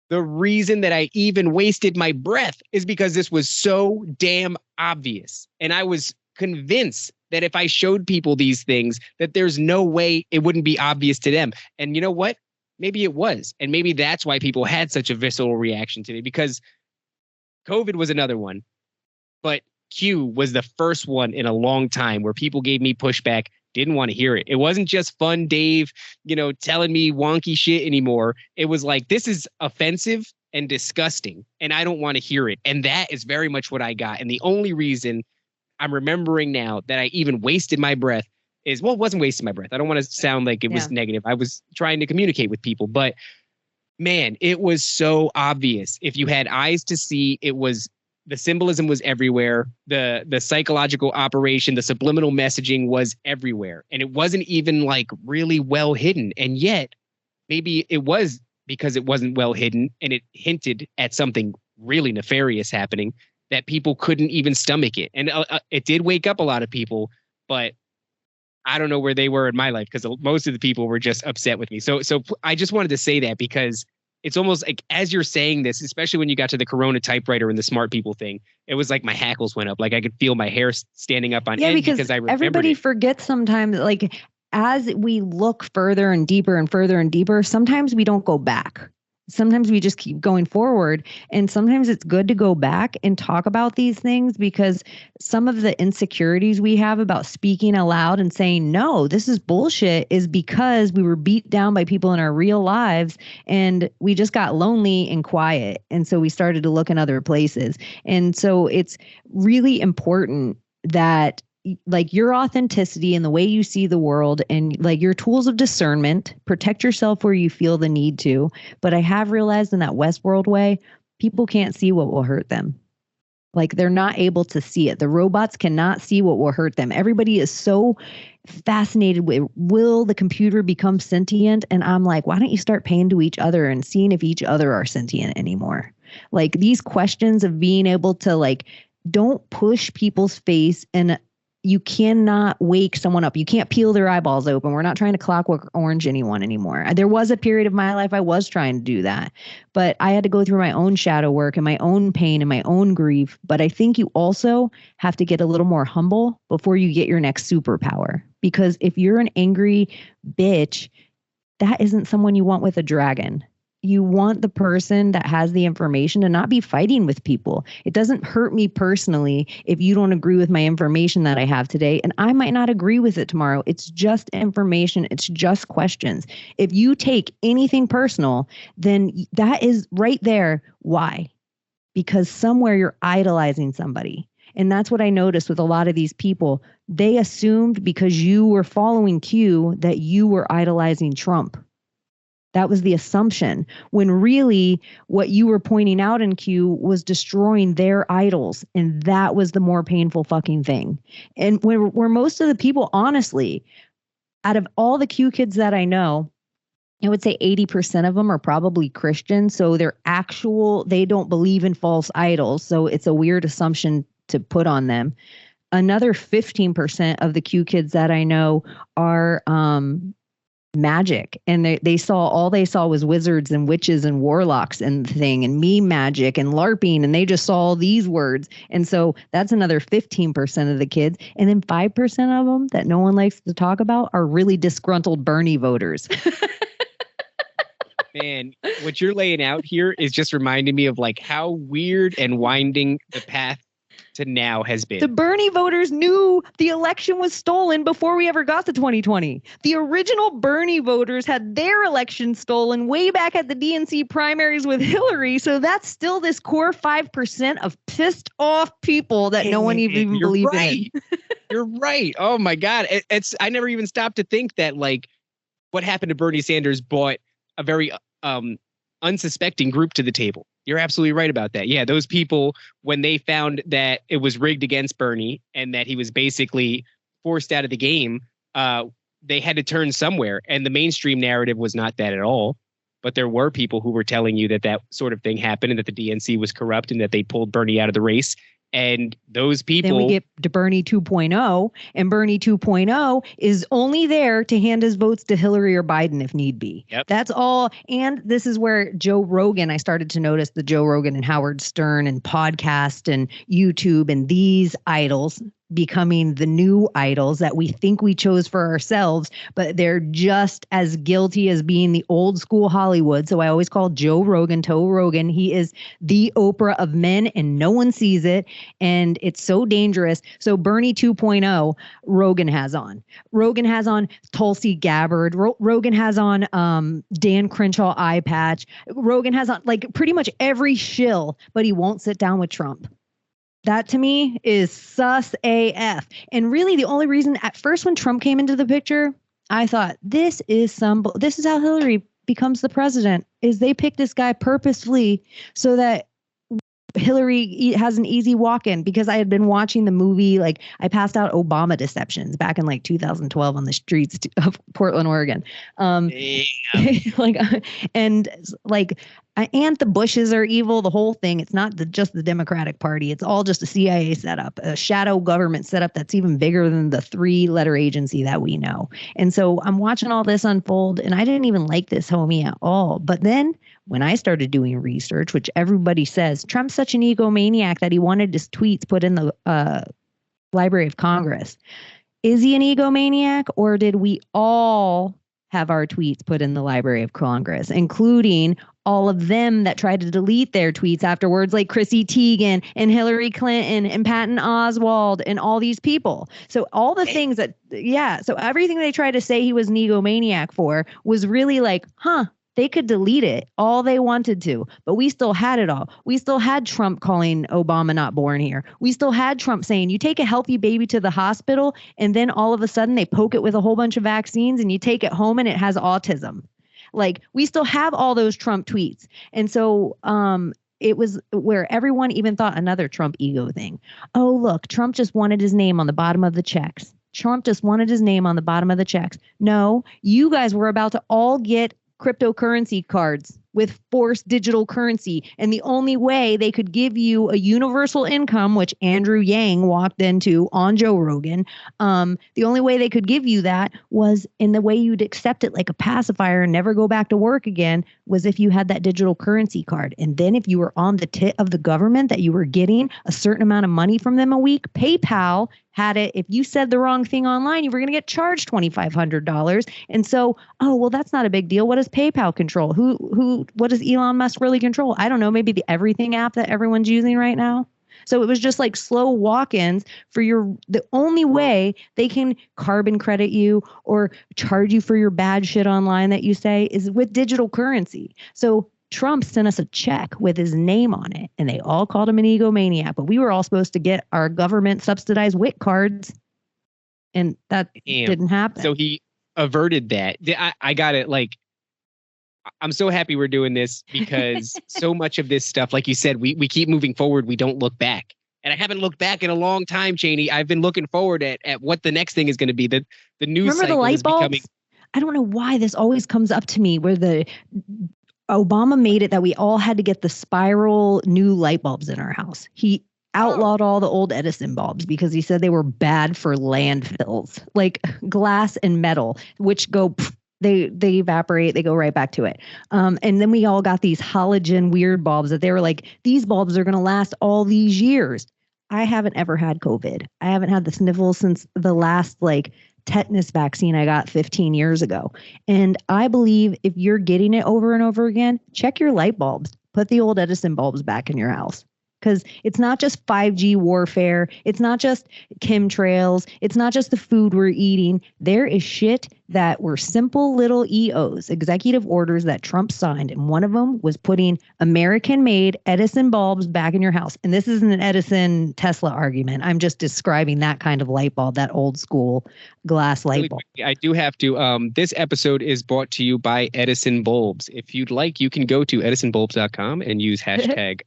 the reason that I even wasted my breath is because this was so damn obvious. And I was convinced that if I showed people these things, that there's no way it wouldn't be obvious to them. And you know what? Maybe it was. And maybe that's why people had such a visceral reaction to me, because COVID was another one. But Q was the first one in a long time where people gave me pushback, didn't want to hear it. It wasn't just fun Dave, telling me wonky shit anymore. It was like, this is offensive and disgusting, and I don't want to hear it. And that is very much what I got. And the only reason I'm remembering now that I even wasted my breath is, well, it wasn't wasting my breath. I don't want to sound like it was negative. I was trying to communicate with people, but man, it was so obvious. If you had eyes to see, the symbolism was everywhere. The psychological operation, the subliminal messaging was everywhere. And it wasn't even like really well hidden. And yet maybe it was because it wasn't well hidden and it hinted at something really nefarious happening that people couldn't even stomach it. And it did wake up a lot of people, but I don't know where they were in my life because most of the people were just upset with me. So I just wanted to say that because it's almost like as you're saying this, especially when you got to the Corona typewriter and the smart people thing, it was like my hackles went up. Like I could feel my hair standing up on end because I remembered everybody forgets sometimes, like as we look further and deeper and further and deeper, sometimes we don't go back. Sometimes we just keep going forward. And sometimes it's good to go back and talk about these things because some of the insecurities we have about speaking aloud and saying, no, this is bullshit, is because we were beat down by people in our real lives and we just got lonely and quiet. And so we started to look in other places. And so it's really important that like your authenticity and the way you see the world and like your tools of discernment, protect yourself where you feel the need to. But I have realized in that Westworld way, people can't see what will hurt them. Like they're not able to see it. The robots cannot see what will hurt them. Everybody is so fascinated with, will the computer become sentient? And I'm like, why don't you start paying to each other and seeing if each other are sentient anymore? Like these questions of being able to like, don't push people's face and you cannot wake someone up. You can't peel their eyeballs open. We're not trying to Clockwork Orange anyone anymore. There was a period of my life I was trying to do that, but I had to go through my own shadow work and my own pain and my own grief. But I think you also have to get a little more humble before you get your next superpower. Because if you're an angry bitch, that isn't someone you want with a dragon. You want the person that has the information to not be fighting with people. It doesn't hurt me personally if you don't agree with my information that I have today, and I might not agree with it tomorrow. It's just information. It's just questions. If you take anything personal, then that is right there. Why? Because somewhere you're idolizing somebody. And that's what I noticed with a lot of these people. They assumed because you were following Q that you were idolizing Trump. That was the assumption, when really what you were pointing out in Q was destroying their idols. And that was the more painful fucking thing. And where most of the people, honestly, out of all the Q kids that I know, I would say 80% of them are probably Christian. So they don't believe in false idols. So it's a weird assumption to put on them. Another 15% of the Q kids that I know are magic, and they saw was wizards and witches and warlocks and meme magic and LARPing, and they just saw all these words. And so that's another 15% of the kids. And then 5% of them that no one likes to talk about are really disgruntled Bernie voters. Man, what you're laying out here is just reminding me of like how weird and winding the path to now has been. The Bernie voters knew the election was stolen before we ever got to 2020. The original Bernie voters had their election stolen way back at the DNC primaries with Hillary. So that's still this core 5% of pissed off people that no one even believes in. You're right. Oh my God. I never even stopped to think that like what happened to Bernie Sanders brought a very unsuspecting group to the table. You're absolutely right about that. Yeah, those people, when they found that it was rigged against Bernie and that he was basically forced out of the game, they had to turn somewhere. And the mainstream narrative was not that at all. But there were people who were telling you that sort of thing happened and that the DNC was corrupt and that they pulled Bernie out of the race. And those people... Then we get to Bernie 2.0, and Bernie 2.0 is only there to hand his votes to Hillary or Biden if need be. Yep. That's all. And this is where Joe Rogan, I started to notice the Joe Rogan and Howard Stern and podcast and YouTube and these idols, becoming the new idols that we think we chose for ourselves, but they're just as guilty as being the old school Hollywood. So I always call Joe Rogan. He is the Oprah of men and no one sees it. And it's so dangerous. So Bernie 2.0, Rogan has on. Rogan has on Tulsi Gabbard. Rogan has on Dan Crenshaw eye patch. Rogan has on like pretty much every shill, but he won't sit down with Trump. That to me is sus AF. And really the only reason at first when Trump came into the picture, I thought this is how Hillary becomes the president, is they pick this guy purposefully so that Hillary has an easy walk-in, because I had been watching the movie, like I passed out Obama Deceptions back in like 2012 on the streets of Portland, Oregon. Like, and like, and the Bushes are evil, the whole thing. It's not just the Democratic Party. It's all just a CIA setup, a shadow government setup that's even bigger than the 3-letter agency that we know. And so I'm watching all this unfold, and I didn't even like this homie at all. But then when I started doing research, which everybody says Trump's such an egomaniac that he wanted his tweets put in the Library of Congress. Is he an egomaniac, or did we all have our tweets put in the Library of Congress, including all of them that tried to delete their tweets afterwards, like Chrissy Teigen and Hillary Clinton and Patton Oswalt and all these people? So all the things that, so everything they tried to say he was an egomaniac for was really like, they could delete it all they wanted to, but we still had it all. We still had Trump calling Obama not born here. We still had Trump saying, you take a healthy baby to the hospital, and then all of a sudden they poke it with a whole bunch of vaccines and you take it home and it has autism. Like, we still have all those Trump tweets. And so it was where everyone even thought another Trump ego thing. Oh, look, Trump just wanted his name on the bottom of the checks. Trump just wanted his name on the bottom of the checks. No, you guys were about to all get cryptocurrency cards with forced digital currency. And the only way they could give you a universal income, which Andrew Yang walked into on Joe Rogan, the only way they could give you that was in the way you'd accept it like a pacifier and never go back to work again, was if you had that digital currency card. And then if you were on the tit of the government that you were getting a certain amount of money from them a week, PayPal had it. If you said the wrong thing online, you were going to get charged $2,500. And so, oh, well, that's not a big deal. What does PayPal control? What does Elon Musk really control? I don't know, maybe the everything app that everyone's using right now. So it was just like slow walk-ins for the only way they can carbon credit you or charge you for your bad shit online that you say is with digital currency. So Trump sent us a check with his name on it, and they all called him an egomaniac, but we were all supposed to get our government subsidized WIC cards, and that didn't happen. So he averted that. I got it. Like, I'm so happy we're doing this, because so much of this stuff, like you said, we keep moving forward. We don't look back. And I haven't looked back in a long time, Cheney. I've been looking forward at what the next thing is going to be. The news cycle. Remember the light bulbs? Becoming... I don't know why this always comes up to me, where Obama made it that we all had to get the spiral new light bulbs in our house. He outlawed all the old Edison bulbs because he said they were bad for landfills, like glass and metal, which go, they evaporate, they go right back to it. And then we all got these halogen weird bulbs that they were like, these bulbs are going to last all these years. I haven't ever had COVID. I haven't had the sniffles since the last tetanus vaccine I got 15 years ago. And I believe if you're getting it over and over again, check your light bulbs. Put the old Edison bulbs back in your house. Because it's not just 5G warfare. It's not just chemtrails. It's not just the food we're eating. There is shit that were simple little EOs, executive orders that Trump signed. And one of them was putting American-made Edison bulbs back in your house. And this isn't an Edison Tesla argument. I'm just describing that kind of light bulb, that old school glass light bulb. I do have to. This episode is brought to you by Edison Bulbs. If you'd like, you can go to edisonbulbs.com and use hashtag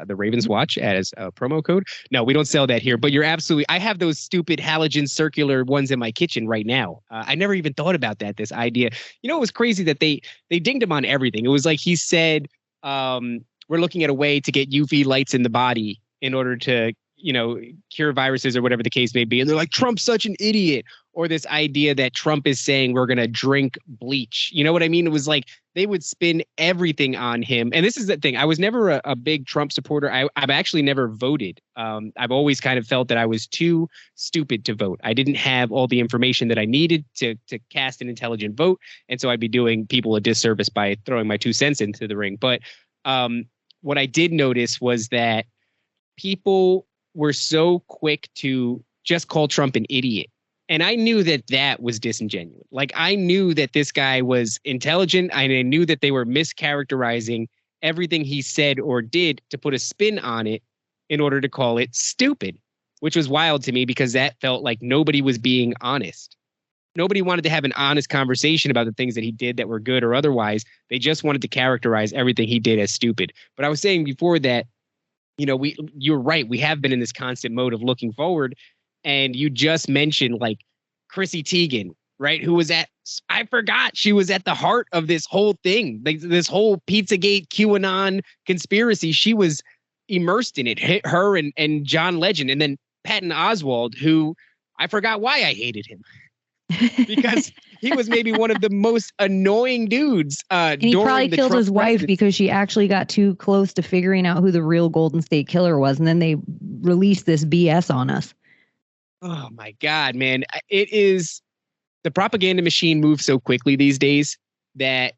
the Ravens Watch as a promo code. No, we don't sell that here, but you're absolutely. I have those stupid halogen circular ones in my kitchen right now. I never even thought about that. This idea, it was crazy that they dinged him on everything. It was like he said, we're looking at a way to get UV lights in the body in order to cure viruses or whatever the case may be. And they're like, Trump's such an idiot. Or this idea that Trump is saying we're going to drink bleach. You know what I mean? It was like they would spin everything on him. And this is the thing. I was never a big Trump supporter. I've actually never voted. I've always kind of felt that I was too stupid to vote. I didn't have all the information that I needed to cast an intelligent vote. And so I'd be doing people a disservice by throwing my 2 cents into the ring. But what I did notice was that people were so quick to just call Trump an idiot. And I knew that that was disingenuous. Like, I knew that this guy was intelligent. I knew that they were mischaracterizing everything he said or did to put a spin on it in order to call it stupid, which was wild to me because that felt like nobody was being honest. Nobody wanted to have an honest conversation about the things that he did that were good or otherwise. They just wanted to characterize everything he did as stupid. But I was saying before that, you're right. We have been in this constant mode of looking forward. And you just mentioned like Chrissy Teigen, right? Who was I forgot she was at the heart of this whole thing, like this whole Pizzagate QAnon conspiracy. She was immersed in it, her and John Legend. And then Patton Oswalt, who I forgot why I hated him because he was maybe one of the most annoying dudes. And he probably killed his wife because she actually got too close to figuring out who the real Golden State Killer was. And then they released this BS on us. Oh my God, man. It is the propaganda machine moves so quickly these days that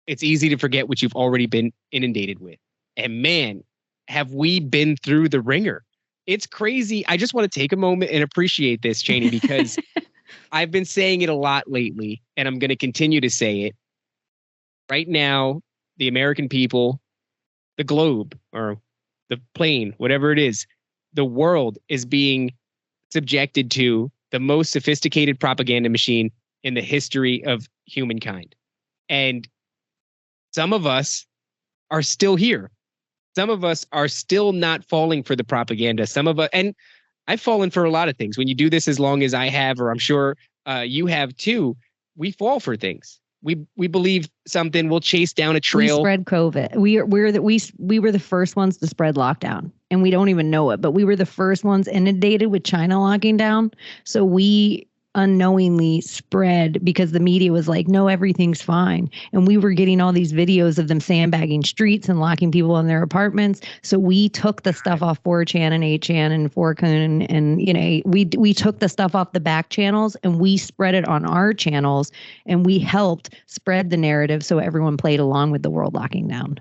it's easy to forget what you've already been inundated with. And man, have we been through the ringer. It's crazy. I just want to take a moment and appreciate this, Cheney, because I've been saying it a lot lately, and I'm going to continue to say it. Right now, the American people, the globe, or the plane, whatever it is, the world is being subjected to the most sophisticated propaganda machine in the history of humankind. And some of us are still here. Some of us are still not falling for the propaganda. Some of us, and I've fallen for a lot of things. When you do this as long as I have, or I'm sure you have too, we fall for things. We believe something. We'll chase down a trail. We spread COVID. We were the first ones to spread lockdown, and we don't even know it. But we were the first ones inundated with China locking down. So we unknowingly spread because the media was like, no, everything's fine. And we were getting all these videos of them sandbagging streets and locking people in their apartments. So we took the stuff off 4chan and 8chan and 4kun and we took the stuff off the back channels and we spread it on our channels, and we helped spread the narrative so everyone played along with the world locking down.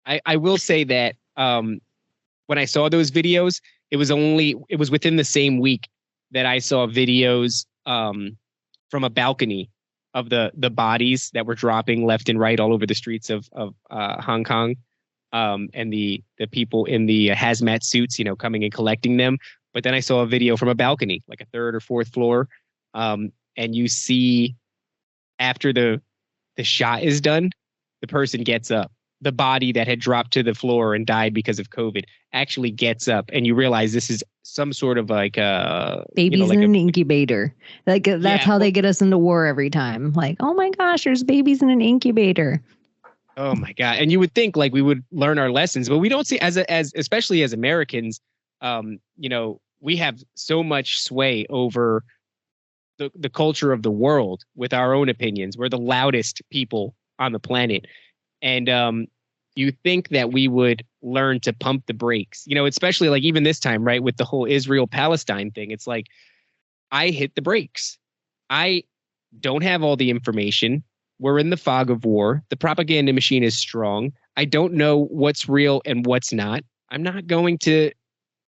I will say that when I saw those videos, it was within the same week that I saw videos from a balcony of the bodies that were dropping left and right all over the streets of Hong Kong, and the people in the hazmat suits, coming and collecting them. But then I saw a video from a balcony, like a 3rd or 4th floor, and you see after the shot is done, the person gets up. The body that had dropped to the floor and died because of COVID actually gets up, and you realize this is some sort of like babies in an incubator. Like that's how they get us into war every time. Like, oh my gosh, there's babies in an incubator. Oh my God. And you would think like we would learn our lessons, but we don't see as especially as Americans, we have so much sway over the culture of the world with our own opinions. We're the loudest people on the planet. And you think that we would learn to pump the brakes, especially like even this time, right, with the whole Israel-Palestine thing. It's like I hit the brakes. I don't have all the information. We're in the fog of war. The propaganda machine is strong. I don't know what's real and what's not. I'm not going to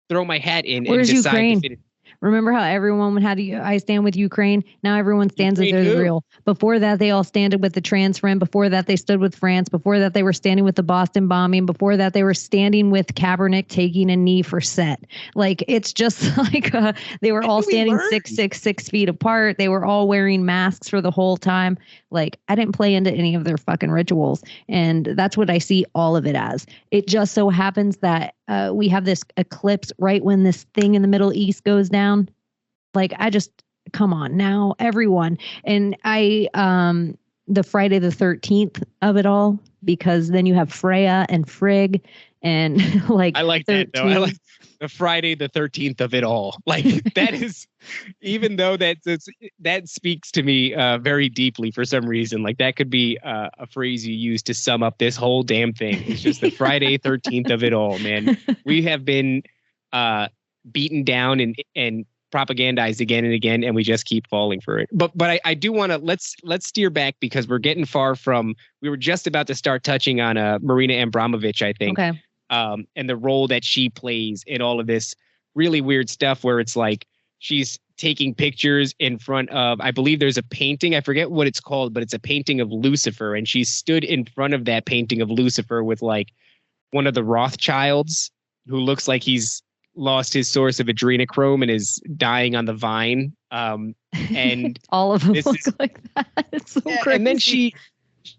throw my hat in and decide Ukraine? Remember how everyone had I stand with Ukraine? Now everyone stands with Israel. Before that, they all standed with the trans friend. Before that, they stood with France. Before that, they were standing with the Boston bombing. Before that, they were standing with Kaepernick taking a knee for set. Like, it's just like they were all standing 6 feet apart. They were all wearing masks for the whole time. Like, I didn't play into any of their fucking rituals. And that's what I see all of it as. It just so happens that we have this eclipse right when this thing in the Middle East goes down. Like, come on now, everyone. And the Friday the 13th of it all, because then you have Freya and Frigg and like I like that though. I like the Friday the 13th of it all. Like that is, even though that speaks to me very deeply for some reason. Like that could be a phrase you use to sum up this whole damn thing. It's just the Friday 13th of it all, man. We have been beaten down and propagandized again and again, and we just keep falling for it. But I do want to let's steer back because we're getting far from. We were just about to start touching on Marina Abramovich, I think. Okay. And the role that she plays in all of this really weird stuff where it's like she's taking pictures in front of, I believe there's a painting, I forget what it's called, but it's a painting of Lucifer. And she stood in front of that painting of Lucifer with like one of the Rothschilds who looks like he's lost his source of adrenochrome and is dying on the vine. And all of them look like that. It's so crazy. And then she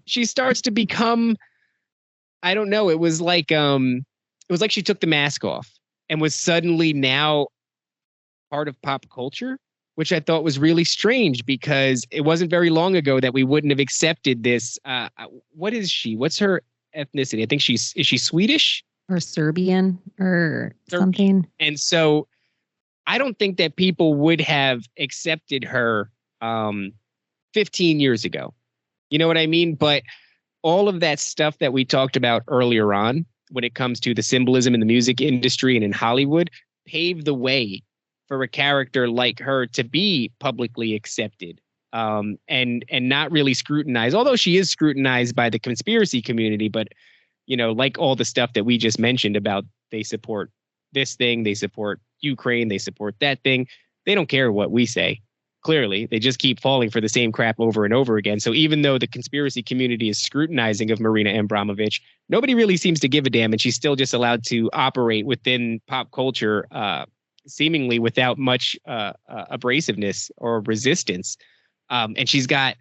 starts to become, I don't know. It was like she took the mask off and was suddenly now part of pop culture, which I thought was really strange because it wasn't very long ago that we wouldn't have accepted this. What is she? What's her ethnicity? I think is she Swedish or Serbian or something? And so I don't think that people would have accepted her 15 years ago. You know what I mean? But all of that stuff that we talked about earlier on when it comes to the symbolism in the music industry and in Hollywood paved the way for a character like her to be publicly accepted and not really scrutinized, although she is scrutinized by the conspiracy community. But, you know, like all the stuff that we just mentioned about they support this thing, they support Ukraine, they support that thing. They don't care what we say. Clearly, they just keep falling for the same crap over and over again. So even though the conspiracy community is scrutinizing of Marina Abramovich, nobody really seems to give a damn. And she's still just allowed to operate within pop culture, seemingly without much abrasiveness or resistance. And she's got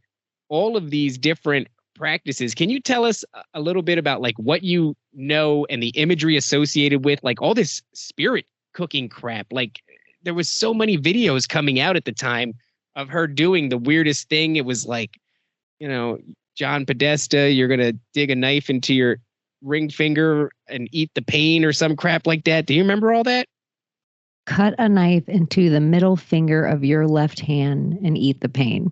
all of these different practices. Can you tell us a little bit about like what you know and the imagery associated with like all this spirit cooking crap? Like there was so many videos coming out at the time of her doing the weirdest thing. It was like, you know, John Podesta, you're going to dig a knife into your ring finger and eat the pain or some crap like that. Do you remember all that? Cut a knife into the middle finger of your left hand and eat the pain.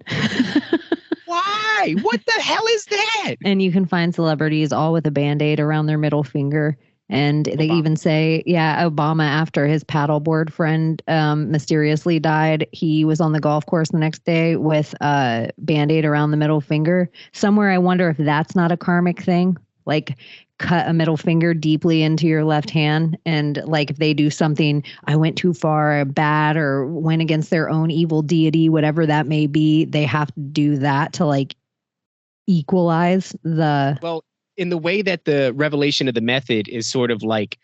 Why? What the hell is that? And you can find celebrities all with a Band-Aid around their middle finger. And they even say, Obama, after his paddleboard friend mysteriously died, he was on the golf course the next day with a Band-Aid around the middle finger. Somewhere I wonder if that's not a karmic thing. Like cut a middle finger deeply into your left hand. And like if they do something, I went too far, bad, or went against their own evil deity, whatever that may be, they have to do that to like equalize the... Well, in the way that the revelation of the method is sort of like,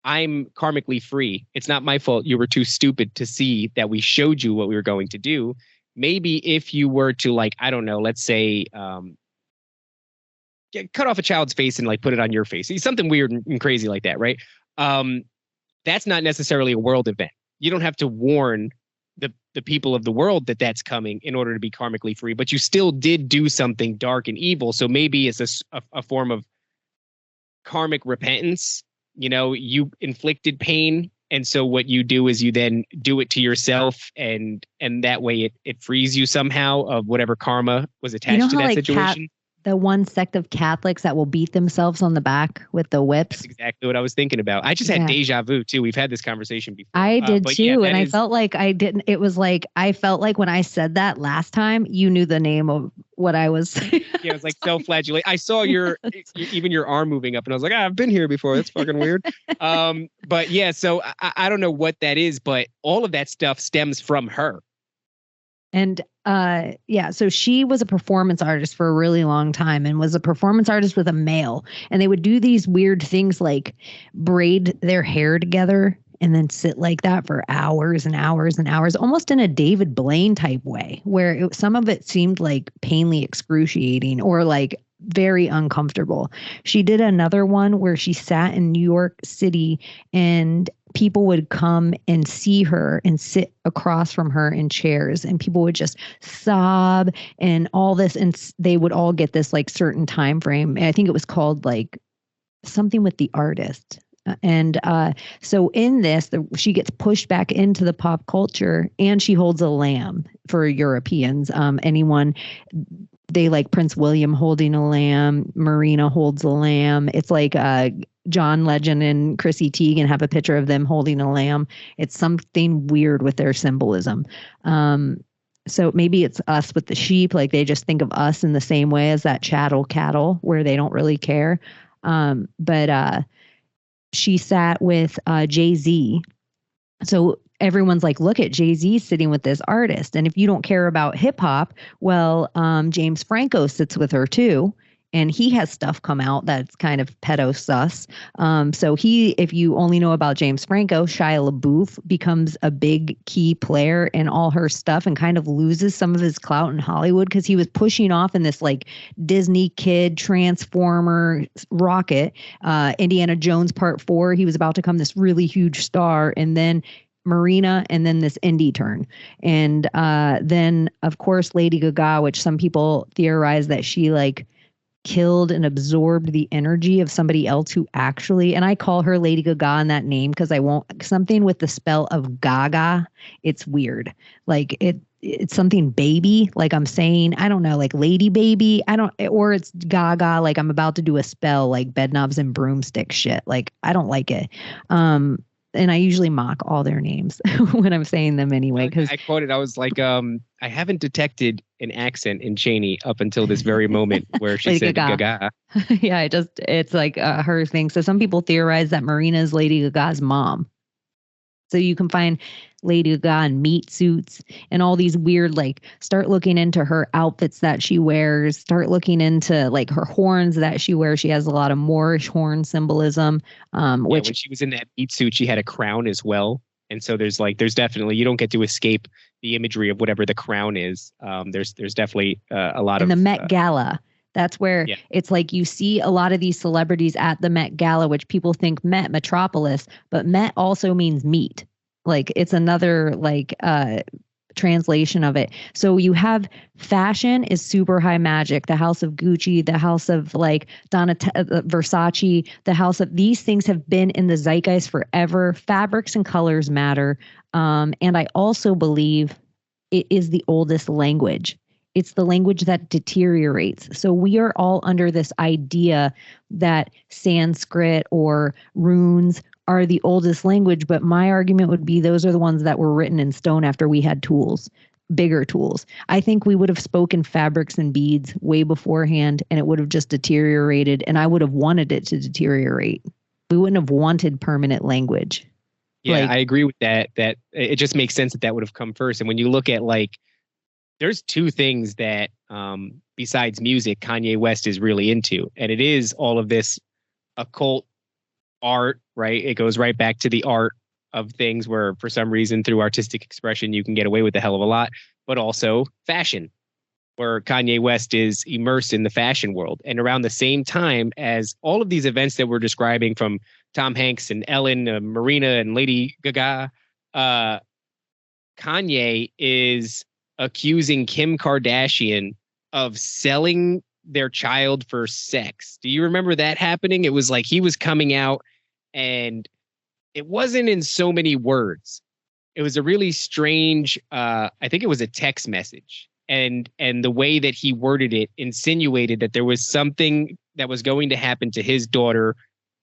I'm karmically free. It's not my fault. You were too stupid to see that we showed you what we were going to do. Maybe if you were to like, I don't know, let's say, cut off a child's face and like put it on your face. Something weird and crazy like that, right? That's not necessarily a world event. You don't have to warn the people of the world that that's coming in order to be karmically free, but you still did do something dark and evil. So maybe it's a form of karmic repentance. You know, you inflicted pain. And so what you do is you then do it to yourself and that way it frees you somehow of whatever karma was attached to that situation. The one sect of Catholics that will beat themselves on the back with the whips. That's exactly what I was thinking about. I just had deja vu too. We've had this conversation before. I did too. And I felt like I didn't. It was like, I felt like when I said that last time, you knew the name of what I was saying. Yeah, it was like self-flagellate. I saw even your arm moving up and I was like, I've been here before. That's fucking weird. But yeah, so I don't know what that is, but all of that stuff stems from her. And so she was a performance artist for a really long time and was a performance artist with a male. And they would do these weird things like braid their hair together and then sit like that for hours and hours and hours, almost in a David Blaine type way, where some of it seemed like painfully excruciating, or like very uncomfortable. She did another one where she sat in New York City and people would come and see her and sit across from her in chairs, and people would just sob and all this, and they would all get this like certain time frame. And I think it was called like something with the artist. And so in this, she gets pushed back into the pop culture, and she holds a lamb for Europeans. Anyone, they like Prince William holding a lamb. Marina holds a lamb. It's like John Legend and Chrissy Teigen have a picture of them holding a lamb. It's something weird with their symbolism. So maybe it's us with the sheep. Like they just think of us in the same way as that chattel cattle, where they don't really care. But she sat with Jay-Z. So everyone's like, look at Jay-Z sitting with this artist. And if you don't care about hip hop, well, James Franco sits with her too. And he has stuff come out that's kind of pedo sus. So if you only know about James Franco, Shia LaBeouf becomes a big key player in all her stuff and kind of loses some of his clout in Hollywood because he was pushing off in this like Disney kid Transformer rocket, Indiana Jones Part 4. He was about to become this really huge star. And then Marina, and then this indie turn. And then, of course, Lady Gaga, which some people theorize that she like killed and absorbed the energy of somebody else who actually, and I call her Lady Gaga in that name because I won't, something with the spell of Gaga. It's weird. Like it's something baby, like I'm saying, I don't know, like lady baby. Or it's Gaga, like I'm about to do a spell like Bedknobs and Broomstick shit. Like I don't like it. And I usually mock all their names when I'm saying them anyway. Because I quoted, I was like, I haven't detected an accent in Chaney up until this very moment where she said Gaga. Yeah, it's like her thing. So some people theorize that Marina is Lady Gaga's mom. So you can find Lady Gaga in meat suits and all these weird, like, start looking into her outfits that she wears, start looking into like her horns that she wears. She has a lot of Moorish horn symbolism. Which when she was in that meat suit, she had a crown as well. And so there's definitely, you don't get to escape the imagery of whatever the crown is. There's definitely a lot of. And the Met Gala. That's where it's like you see a lot of these celebrities at the Met Gala, which people think Metropolis, but Met also means meat. Like it's another like translation of it. So you have fashion is super high magic. The house of Gucci, the house of like Versace, the house of these things have been in the zeitgeist forever. Fabrics and colors matter. And I also believe it is the oldest language. It's the language that deteriorates. So we are all under this idea that Sanskrit or runes are the oldest language. But my argument would be those are the ones that were written in stone after we had tools, bigger tools. I think we would have spoken fabrics and beads way beforehand, and it would have just deteriorated. And I would have wanted it to deteriorate. We wouldn't have wanted permanent language. Yeah, I agree with that. That it just makes sense that would have come first. And when you look at like, there's two things that besides music, Kanye West is really into. And it is all of this occult art, right? It goes right back to the art of things where for some reason through artistic expression, you can get away with a hell of a lot, but also fashion, where Kanye West is immersed in the fashion world. And around the same time as all of these events that we're describing from Tom Hanks and Ellen, Marina and Lady Gaga, Kanye is accusing Kim Kardashian of selling their child for sex. Do you remember that happening? It was like he was coming out and it wasn't in so many words. It was a really strange, I think it was a text message. And the way that he worded it insinuated that there was something that was going to happen to his daughter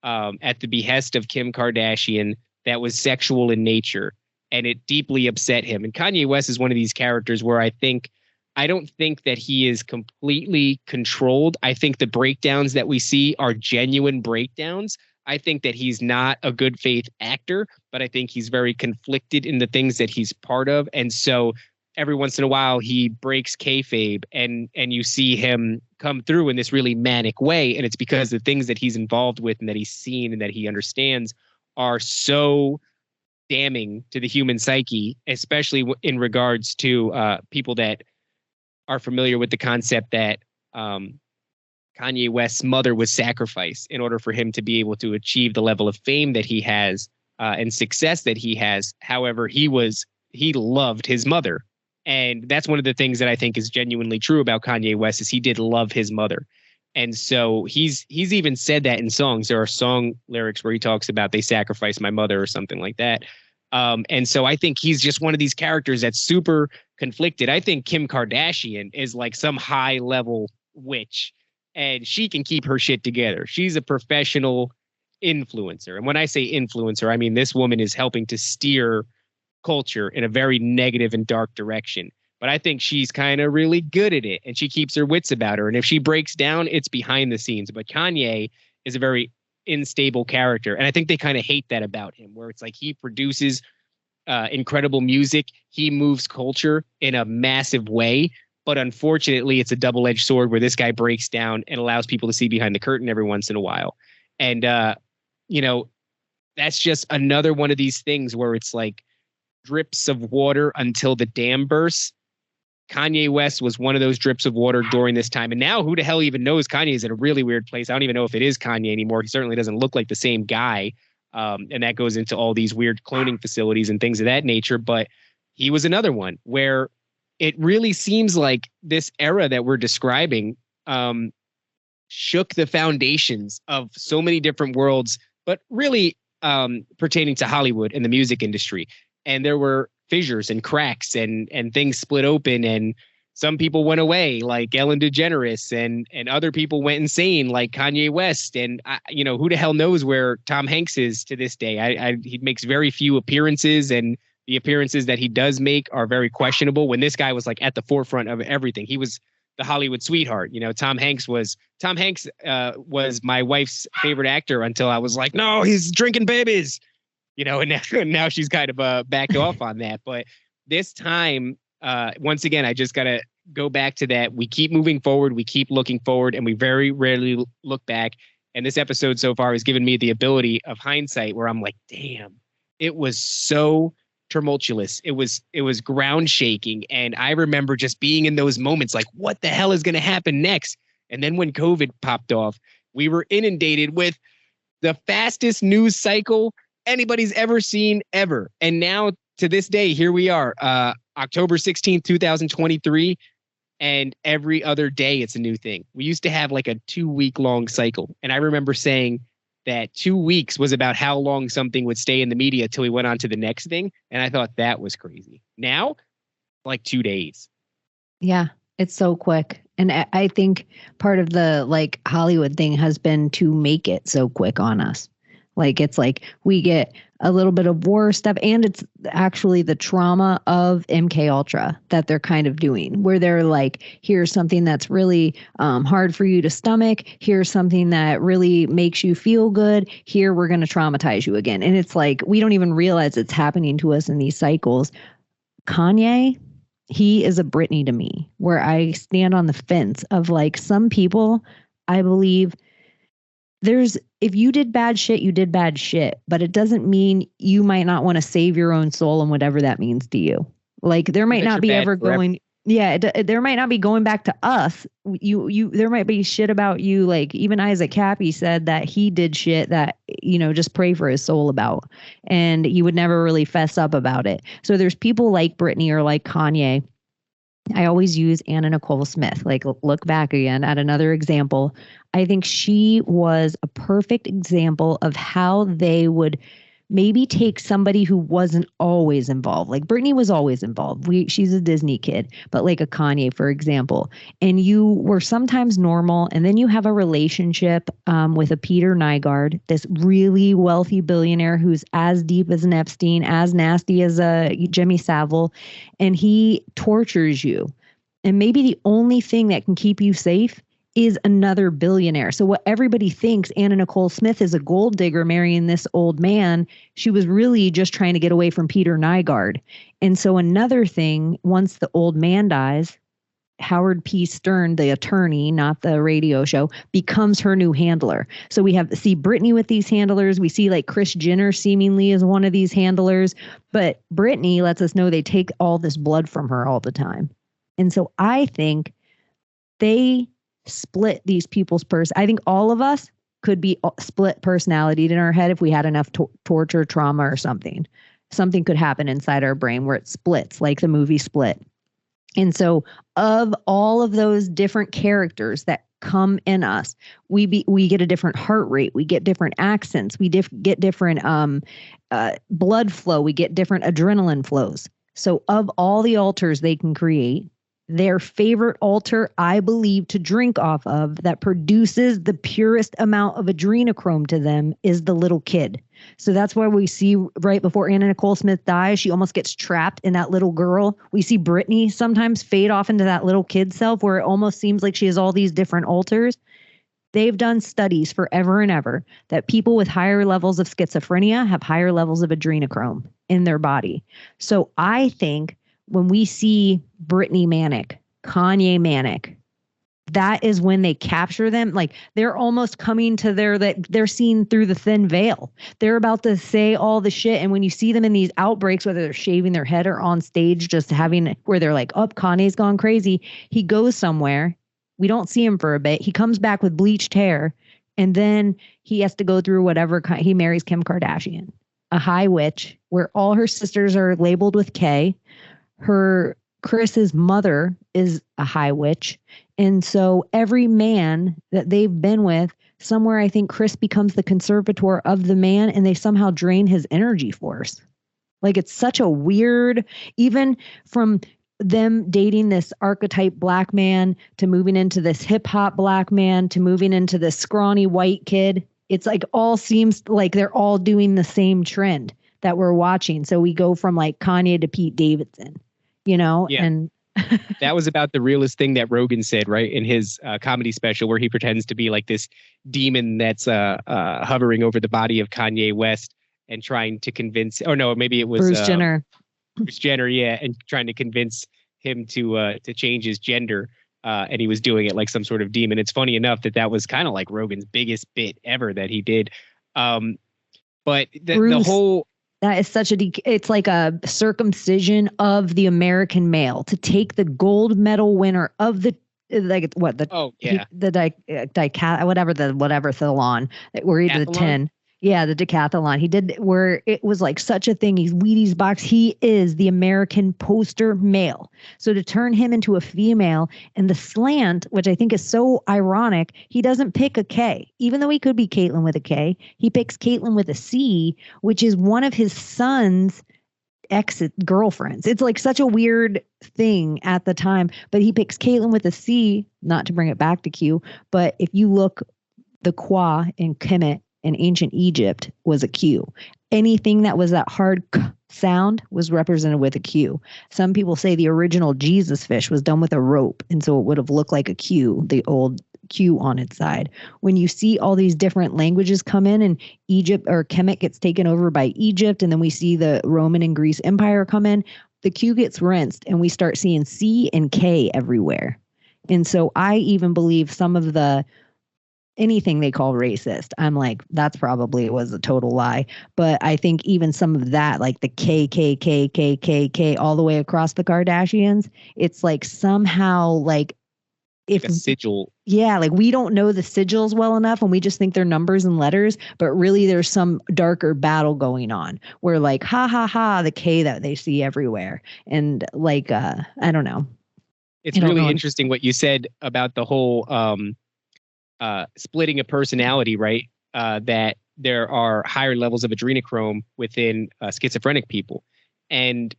at the behest of Kim Kardashian that was sexual in nature. And it deeply upset him. And Kanye West is one of these characters where I don't think that he is completely controlled. I think the breakdowns that we see are genuine breakdowns. I think that he's not a good faith actor, but I think he's very conflicted in the things that he's part of. And so every once in a while he breaks kayfabe and you see him come through in this really manic way. And it's because the things that he's involved with and that he's seen and that he understands are so damning to the human psyche, especially in regards to people that are familiar with the concept that Kanye West's mother was sacrificed in order for him to be able to achieve the level of fame that he has and success that he has. However, he loved his mother. And that's one of the things that I think is genuinely true about Kanye West is he did love his mother. And so he's even said that in songs. There are song lyrics where he talks about they sacrificed my mother or something like that. And so I think he's just one of these characters that's super conflicted. I think Kim Kardashian is like some high level witch and she can keep her shit together. She's a professional influencer. And when I say influencer, I mean this woman is helping to steer culture in a very negative and dark direction. But I think she's kind of really good at it and she keeps her wits about her. And if she breaks down, it's behind the scenes. But Kanye is a very unstable character. And I think they kind of hate that about him, where it's like he produces incredible music. He moves culture in a massive way. But unfortunately, it's a double-edged sword where this guy breaks down and allows people to see behind the curtain every once in a while. And, that's just another one of these things where it's like drips of water until the dam bursts. Kanye West was one of those drips of water during this time. And now who the hell even knows? Kanye is in a really weird place. I don't even know if it is Kanye anymore. He certainly doesn't look like the same guy. And that goes into all these weird cloning facilities and things of that nature. But he was another one where it really seems like this era that we're describing shook the foundations of so many different worlds, but really pertaining to Hollywood and the music industry. And there were fissures and cracks and things split open, and some people went away like Ellen DeGeneres and other people went insane like Kanye West. And who the hell knows where Tom Hanks is to this day. He makes very few appearances, and the appearances that he does make are very questionable, when this guy was like at the forefront of everything. He was the Hollywood sweetheart. Tom Hanks was my wife's favorite actor until I was like, no, he's drinking babies. And now she's kind of backed off on that. But this time, once again, I just got to go back to that. We keep moving forward. We keep looking forward, and we very rarely look back. And this episode so far has given me the ability of hindsight where I'm like, damn, it was so tumultuous. It was ground shaking. And I remember just being in those moments like, what the hell is going to happen next? And then when COVID popped off, we were inundated with the fastest news cycle anybody's ever seen ever. And now to this day, here we are, October 16th, 2023. And every other day it's a new thing. We used to have like a 2-week long cycle. And I remember saying that 2 weeks was about how long something would stay in the media till we went on to the next thing. And I thought that was crazy. Now, like 2 days. Yeah, it's so quick. And I think part of the like Hollywood thing has been to make it so quick on us. Like, it's like we get a little bit of war stuff, and it's actually the trauma of MK Ultra that they're kind of doing, where they're like, here's something that's really hard for you to stomach. Here's something that really makes you feel good. Here, we're going to traumatize you again. And it's like, we don't even realize it's happening to us in these cycles. Kanye, he is a Britney to me, where I stand on the fence of like some people, I believe if you did bad shit, you did bad shit, but it doesn't mean you might not want to save your own soul and whatever that means to you. Like there might not be ever going, there might not be going back to us. There might be shit about you. Like even Isaac Cappy said that he did shit that, just pray for his soul about, and he would never really fess up about it. So there's people like Britney or like Kanye. I always use Anna Nicole Smith, like look back again at another example. I think she was a perfect example of how they would maybe take somebody who wasn't always involved. Like Britney was always involved. She's a Disney kid, but like a Kanye, for example, and you were sometimes normal. And then you have a relationship with a Peter Nygard, this really wealthy billionaire who's as deep as an Epstein, as nasty as a Jimmy Savile, and he tortures you. And maybe the only thing that can keep you safe is another billionaire. So what everybody thinks, Anna Nicole Smith is a gold digger marrying this old man, she was really just trying to get away from Peter Nygard. And so another thing, once the old man dies, Howard P. Stern, the attorney, not the radio show, becomes her new handler. So we see Britney with these handlers. We see like Kris Jenner seemingly is one of these handlers. But Britney lets us know they take all this blood from her all the time. And so I think they split these people's I think all of us could be split personality in our head if we had enough torture, trauma, or something. Something could happen inside our brain where it splits, like the movie Split. And so, of all of those different characters that come in us, we get a different heart rate, we get different accents, we get different blood flow, we get different adrenaline flows. So, of all the alters they can create, their favorite altar, I believe, to drink off of that produces the purest amount of adrenochrome to them is the little kid. So that's why we see right before Anna Nicole Smith dies, she almost gets trapped in that little girl. We see Brittany sometimes fade off into that little kid self where it almost seems like she has all these different alters. They've done studies forever and ever that people with higher levels of schizophrenia have higher levels of adrenochrome in their body. So I think when we see Brittany manic, Kanye manic, that is when they capture them. Like they're almost coming to that they're seen through the thin veil. They're about to say all the shit. And when you see them in these outbreaks, whether they're shaving their head or on stage, just having where they're like, oh, Kanye's gone crazy. He goes somewhere. We don't see him for a bit. He comes back with bleached hair. And then he has to go through whatever he marries Kim Kardashian, a high witch where all her sisters are labeled with K. Chris's mother is a high witch. And so every man that they've been with, somewhere I think Chris becomes the conservator of the man and they somehow drain his energy force. Like it's such a weird, even from them dating this archetype black man to moving into this hip hop black man to moving into this scrawny white kid. It's like all seems like they're all doing the same trend that we're watching. So we go from like Kanye to Pete Davidson. Yeah. And that was about the realest thing that Rogan said, right? In his comedy special where he pretends to be like this demon that's hovering over the body of Kanye West and trying to convince, or no, maybe it was Bruce Jenner. Bruce Jenner, yeah. And trying to convince him to change his gender. And he was doing it like some sort of demon. It's funny enough that was kind of like Rogan's biggest bit ever that he did. But the whole... That is such it's like a circumcision of the American male to take the gold medal winner of the decathlon where he did the 10. Yeah, the decathlon. He did where it was like such a thing. He's Wheaties box. He is the American poster male. So to turn him into a female and the slant, which I think is so ironic, he doesn't pick a K, even though he could be Caitlyn with a K. He picks Caitlyn with a C, which is one of his son's ex-girlfriends. It's like such a weird thing at the time, but he picks Caitlyn with a C, not to bring it back to Q, but if you look, the Kwa in Kemet in ancient Egypt was a Q. Anything that was that hard K sound was represented with a Q. Some people say the original Jesus fish was done with a rope, and so it would have looked like a Q, the old Q on its side. When you see all these different languages come in and Egypt or Kemet gets taken over by Egypt, and then we see the Roman and Greece Empire come in, the Q gets rinsed and we start seeing C and K everywhere. And so I even believe some of anything they call racist, I'm like, that's probably was a total lie. But I think even some of that, like the KKK all the way across the Kardashians, it's like somehow like if a sigil. Yeah, like we don't know the sigils well enough and we just think they're numbers and letters, but really there's some darker battle going on where like, the K that they see everywhere. And like, I don't know. It's really interesting what you said about the whole, splitting a personality, right? That there are higher levels of adrenochrome within schizophrenic people. And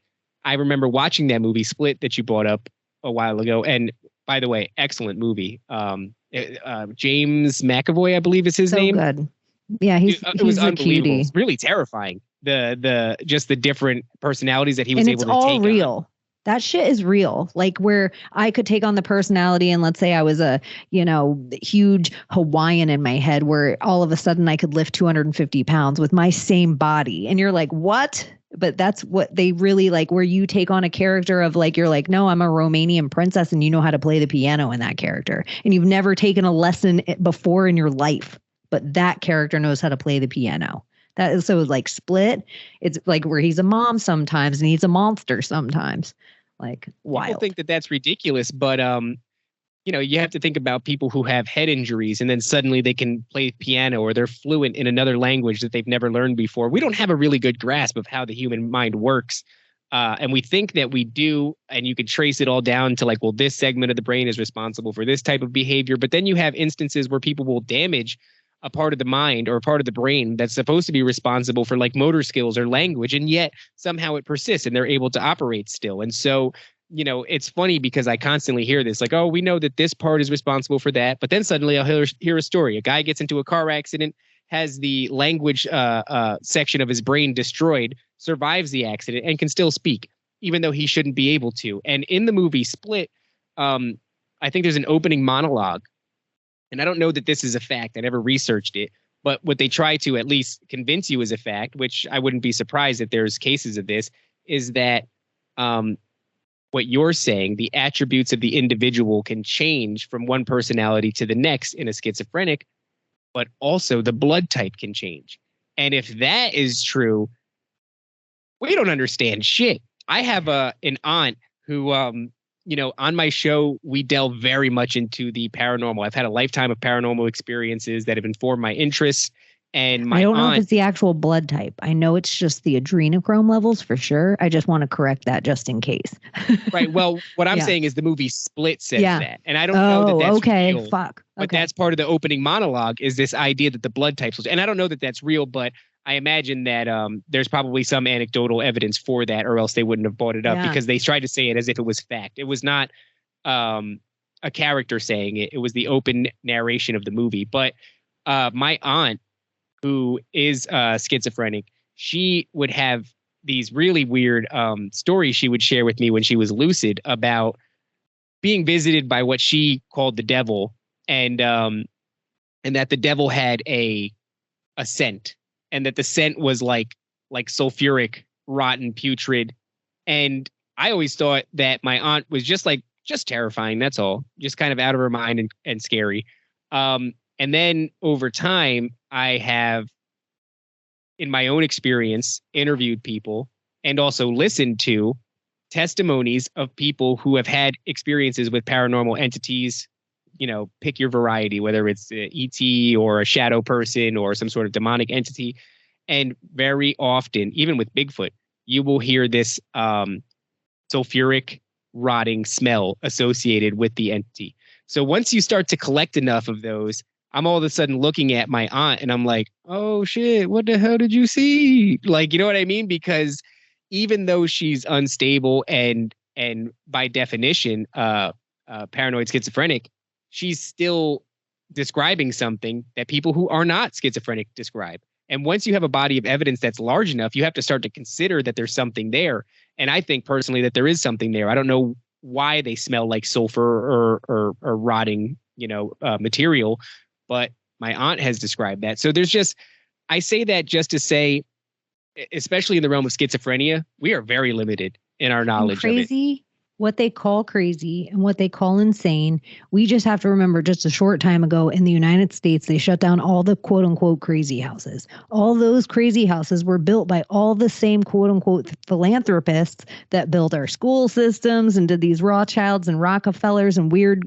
I remember watching that movie Split that you brought up a while ago. And by the way, excellent movie. James McAvoy, I believe is his name. Good. Yeah, he's unbelievable. cutie. It's really terrifying. The different personalities that he was and able to take. It's all real. On. That shit is real. Like where I could take on the personality and let's say I was a, huge Hawaiian in my head where all of a sudden I could lift 250 pounds with my same body. And you're like, what? But that's what they really like, where you take on a character of like, you're like, no, I'm a Romanian princess and you know how to play the piano in that character. And you've never taken a lesson before in your life, but that character knows how to play the piano. That is so like Split. It's like where he's a mom sometimes and he's a monster sometimes. Like wild. People think that that's ridiculous, but you have to think about people who have head injuries and then suddenly they can play piano or they're fluent in another language that they've never learned before. We don't have a really good grasp of how the human mind works. And we think that we do, and you can trace it all down to like, well, this segment of the brain is responsible for this type of behavior. But then you have instances where people will damage a part of the mind or a part of the brain that's supposed to be responsible for like motor skills or language. And yet somehow it persists and they're able to operate still. And so, it's funny because I constantly hear this like, oh, we know that this part is responsible for that. But then suddenly I'll hear a story. A guy gets into a car accident, has the language section of his brain destroyed, survives the accident, and can still speak, even though he shouldn't be able to. And in the movie Split, I think there's an opening monologue. And I don't know that this is a fact. I never researched it. But what they try to at least convince you is a fact, which I wouldn't be surprised if there's cases of this, is that what you're saying, the attributes of the individual can change from one personality to the next in a schizophrenic, but also the blood type can change. And if that is true, we don't understand shit. I have an aunt who, on my show, we delve very much into the paranormal. I've had a lifetime of paranormal experiences that have informed my interests. And my I don't know aunt, if it's the actual blood type. I know it's just the adrenochrome levels for sure. I just want to correct that just in case. right. Well, what I'm saying is the movie Split says that. And I don't know that that's real. Fuck. But that's part of the opening monologue is this idea that the blood types. And I don't know that that's real, but I imagine that there's probably some anecdotal evidence for that, or else they wouldn't have brought it up because they tried to say it as if it was fact. It was not a character saying it. It was the open narration of the movie. But my aunt, who is schizophrenic, she would have these really weird stories she would share with me when she was lucid about being visited by what she called the devil, and that the devil had a scent, and that the scent was like sulfuric, rotten, putrid. And I always thought that my aunt was just terrifying. That's all, just kind of out of her mind and scary. And then over time, I have, in my own experience, interviewed people and also listened to testimonies of people who have had experiences with paranormal entities. Pick your variety, whether it's ET or a shadow person or some sort of demonic entity. And very often, even with Bigfoot, you will hear this sulfuric, rotting smell associated with the entity. So once you start to collect enough of those, I'm all of a sudden looking at my aunt and I'm like, oh shit, what the hell did you see? Like, you know what I mean? Because even though she's unstable and by definition, paranoid schizophrenic, she's still describing something that people who are not schizophrenic describe. And once you have a body of evidence that's large enough, you have to start to consider that there's something there. And I think personally that there is something there. I don't know why they smell like sulfur or rotting, material, but my aunt has described that. So I say that just to say, especially in the realm of schizophrenia, we are very limited in our knowledge of it. What they call crazy and what they call insane. We just have to remember just a short time ago in the United States, they shut down all the quote unquote crazy houses. All those crazy houses were built by all the same quote unquote philanthropists that built our school systems and did these Rothschilds and Rockefellers and weird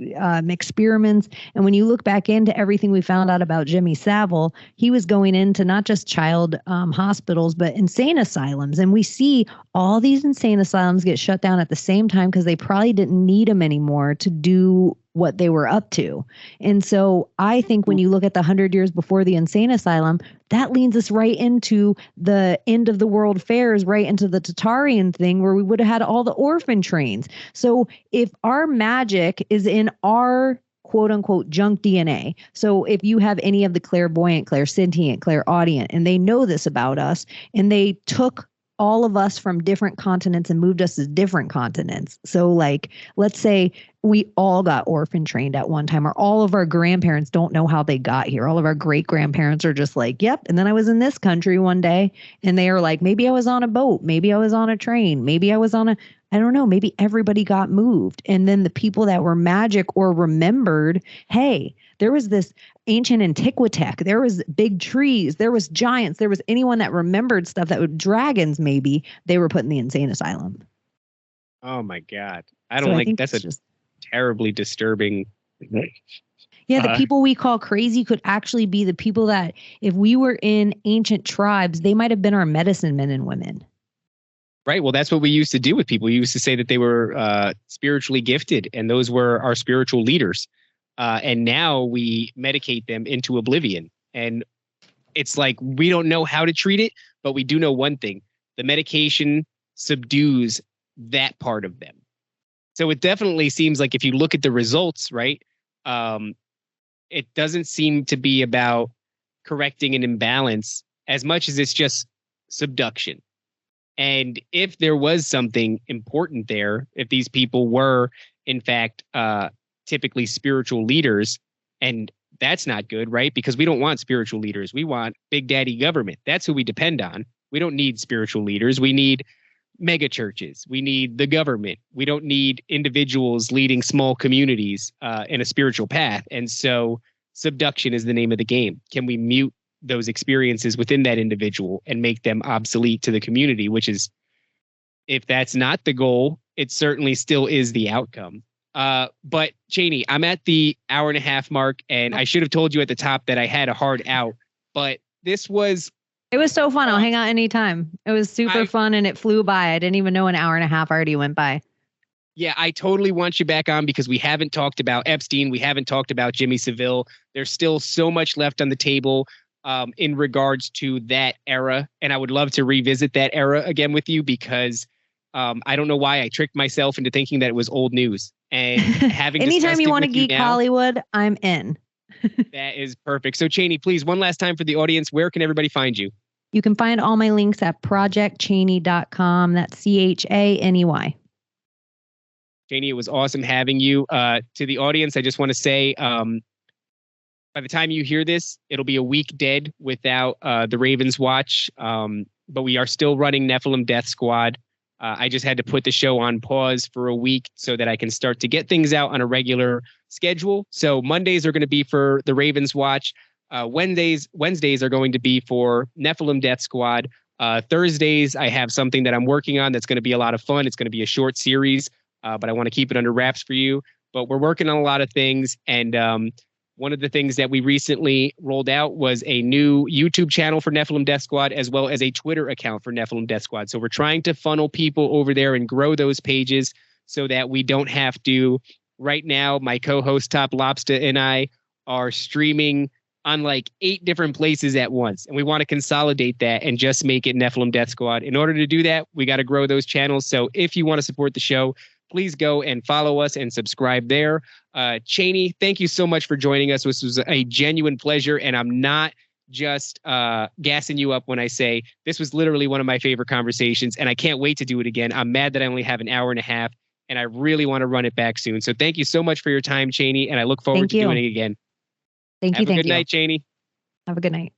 experiments. And when you look back into everything we found out about Jimmy Savile, he was going into not just child hospitals, but insane asylums. And we see all these insane asylums get shut down at the same time because they probably didn't need them anymore to do what they were up to. And so I think when you look at the 100 years before the insane asylum, that leads us right into the end of the world fairs, right into the Tatarian thing where we would have had all the orphan trains. So if our magic is in our quote unquote junk DNA. So if you have any of the clairvoyant, clairsentient, clairaudient, and they know this about us, and they took all of us from different continents and moved us to different continents. So like, let's say we all got orphan trained at one time, or all of our grandparents don't know how they got here. All of our great grandparents are just like, yep. And then I was in this country one day and they are like, maybe I was on a boat. Maybe I was on a train. Maybe I was on I don't know, maybe everybody got moved. And then the people that were magic or remembered, hey, there was this ancient Antiquitech. There was big trees. There was giants. There was anyone that remembered stuff that would dragons, maybe they were put in the insane asylum. Oh my God. I don't think that's just terribly disturbing Yeah, the people we call crazy could actually be the people that, if we were in ancient tribes, they might have been our medicine men and women. Right. Well, that's what we used to do with people. We used to say that they were spiritually gifted, and those were our spiritual leaders. And now we medicate them into oblivion. And it's like we don't know how to treat it, but we do know one thing: the medication subdues that part of them. So it definitely seems like if you look at the results, right, it doesn't seem to be about correcting an imbalance as much as it's just subduction. And if there was something important there, if these people were, in fact, typically spiritual leaders, and that's not good, right? Because we don't want spiritual leaders. We want big daddy government. That's who we depend on. We don't need spiritual leaders. We need mega churches. We need the government. We don't need individuals leading small communities in a spiritual path. And so subduction is the name of the game. Can we mute those experiences within that individual and make them obsolete to the community, which is, if that's not the goal, it certainly still is the outcome. But Cheney, I'm at the 1.5 hour mark, and I should have told you at the top that I had a hard out, but it was so fun. I'll hang out anytime. It was super fun, and it flew by. I didn't even know an 1.5 hours already went by. Yeah, I totally want you back on because we haven't talked about Epstein. We haven't talked about Jimmy Savile. There's still so much left on the table in regards to that era. And I would love to revisit that era again with you because I don't know why I tricked myself into thinking that it was old news. And having anytime you want to geek Hollywood, I'm in. That is perfect. So Cheney, please, one last time for the audience, where can everybody find you? You can find all my links at projectcheney.com. That's CHANEY. Cheney, it was awesome having you. To the audience, I just want to say, by the time you hear this, it'll be a week dead without the Ravens Watch. But we are still running Nephilim Death Squad. I just had to put the show on pause for a week so that I can start to get things out on a regular schedule. So Mondays are going to be for the Ravens Watch. Wednesdays are going to be for Nephilim Death Squad. Thursdays, I have something that I'm working on that's going to be a lot of fun. It's going to be a short series, but I want to keep it under wraps for you. But we're working on a lot of things. And one of the things that we recently rolled out was a new YouTube channel for Nephilim Death Squad, as well as a Twitter account for Nephilim Death Squad. So we're trying to funnel people over there and grow those pages so that we don't have to. Right now, my co-host Top Lobster and I are streaming on like 8 different places at once. And we want to consolidate that and just make it Nephilim Death Squad. In order to do that, we got to grow those channels. So if you want to support the show, please go and follow us and subscribe there. Cheney, thank you so much for joining us. This was a genuine pleasure. And I'm not just gassing you up when I say this was literally one of my favorite conversations. And I can't wait to do it again. I'm mad that I only have an 1.5 hours. And I really want to run it back soon. So thank you so much for your time, Cheney. And I look forward to doing it again. Thank you. Have a good night, Cheney. Have a good night.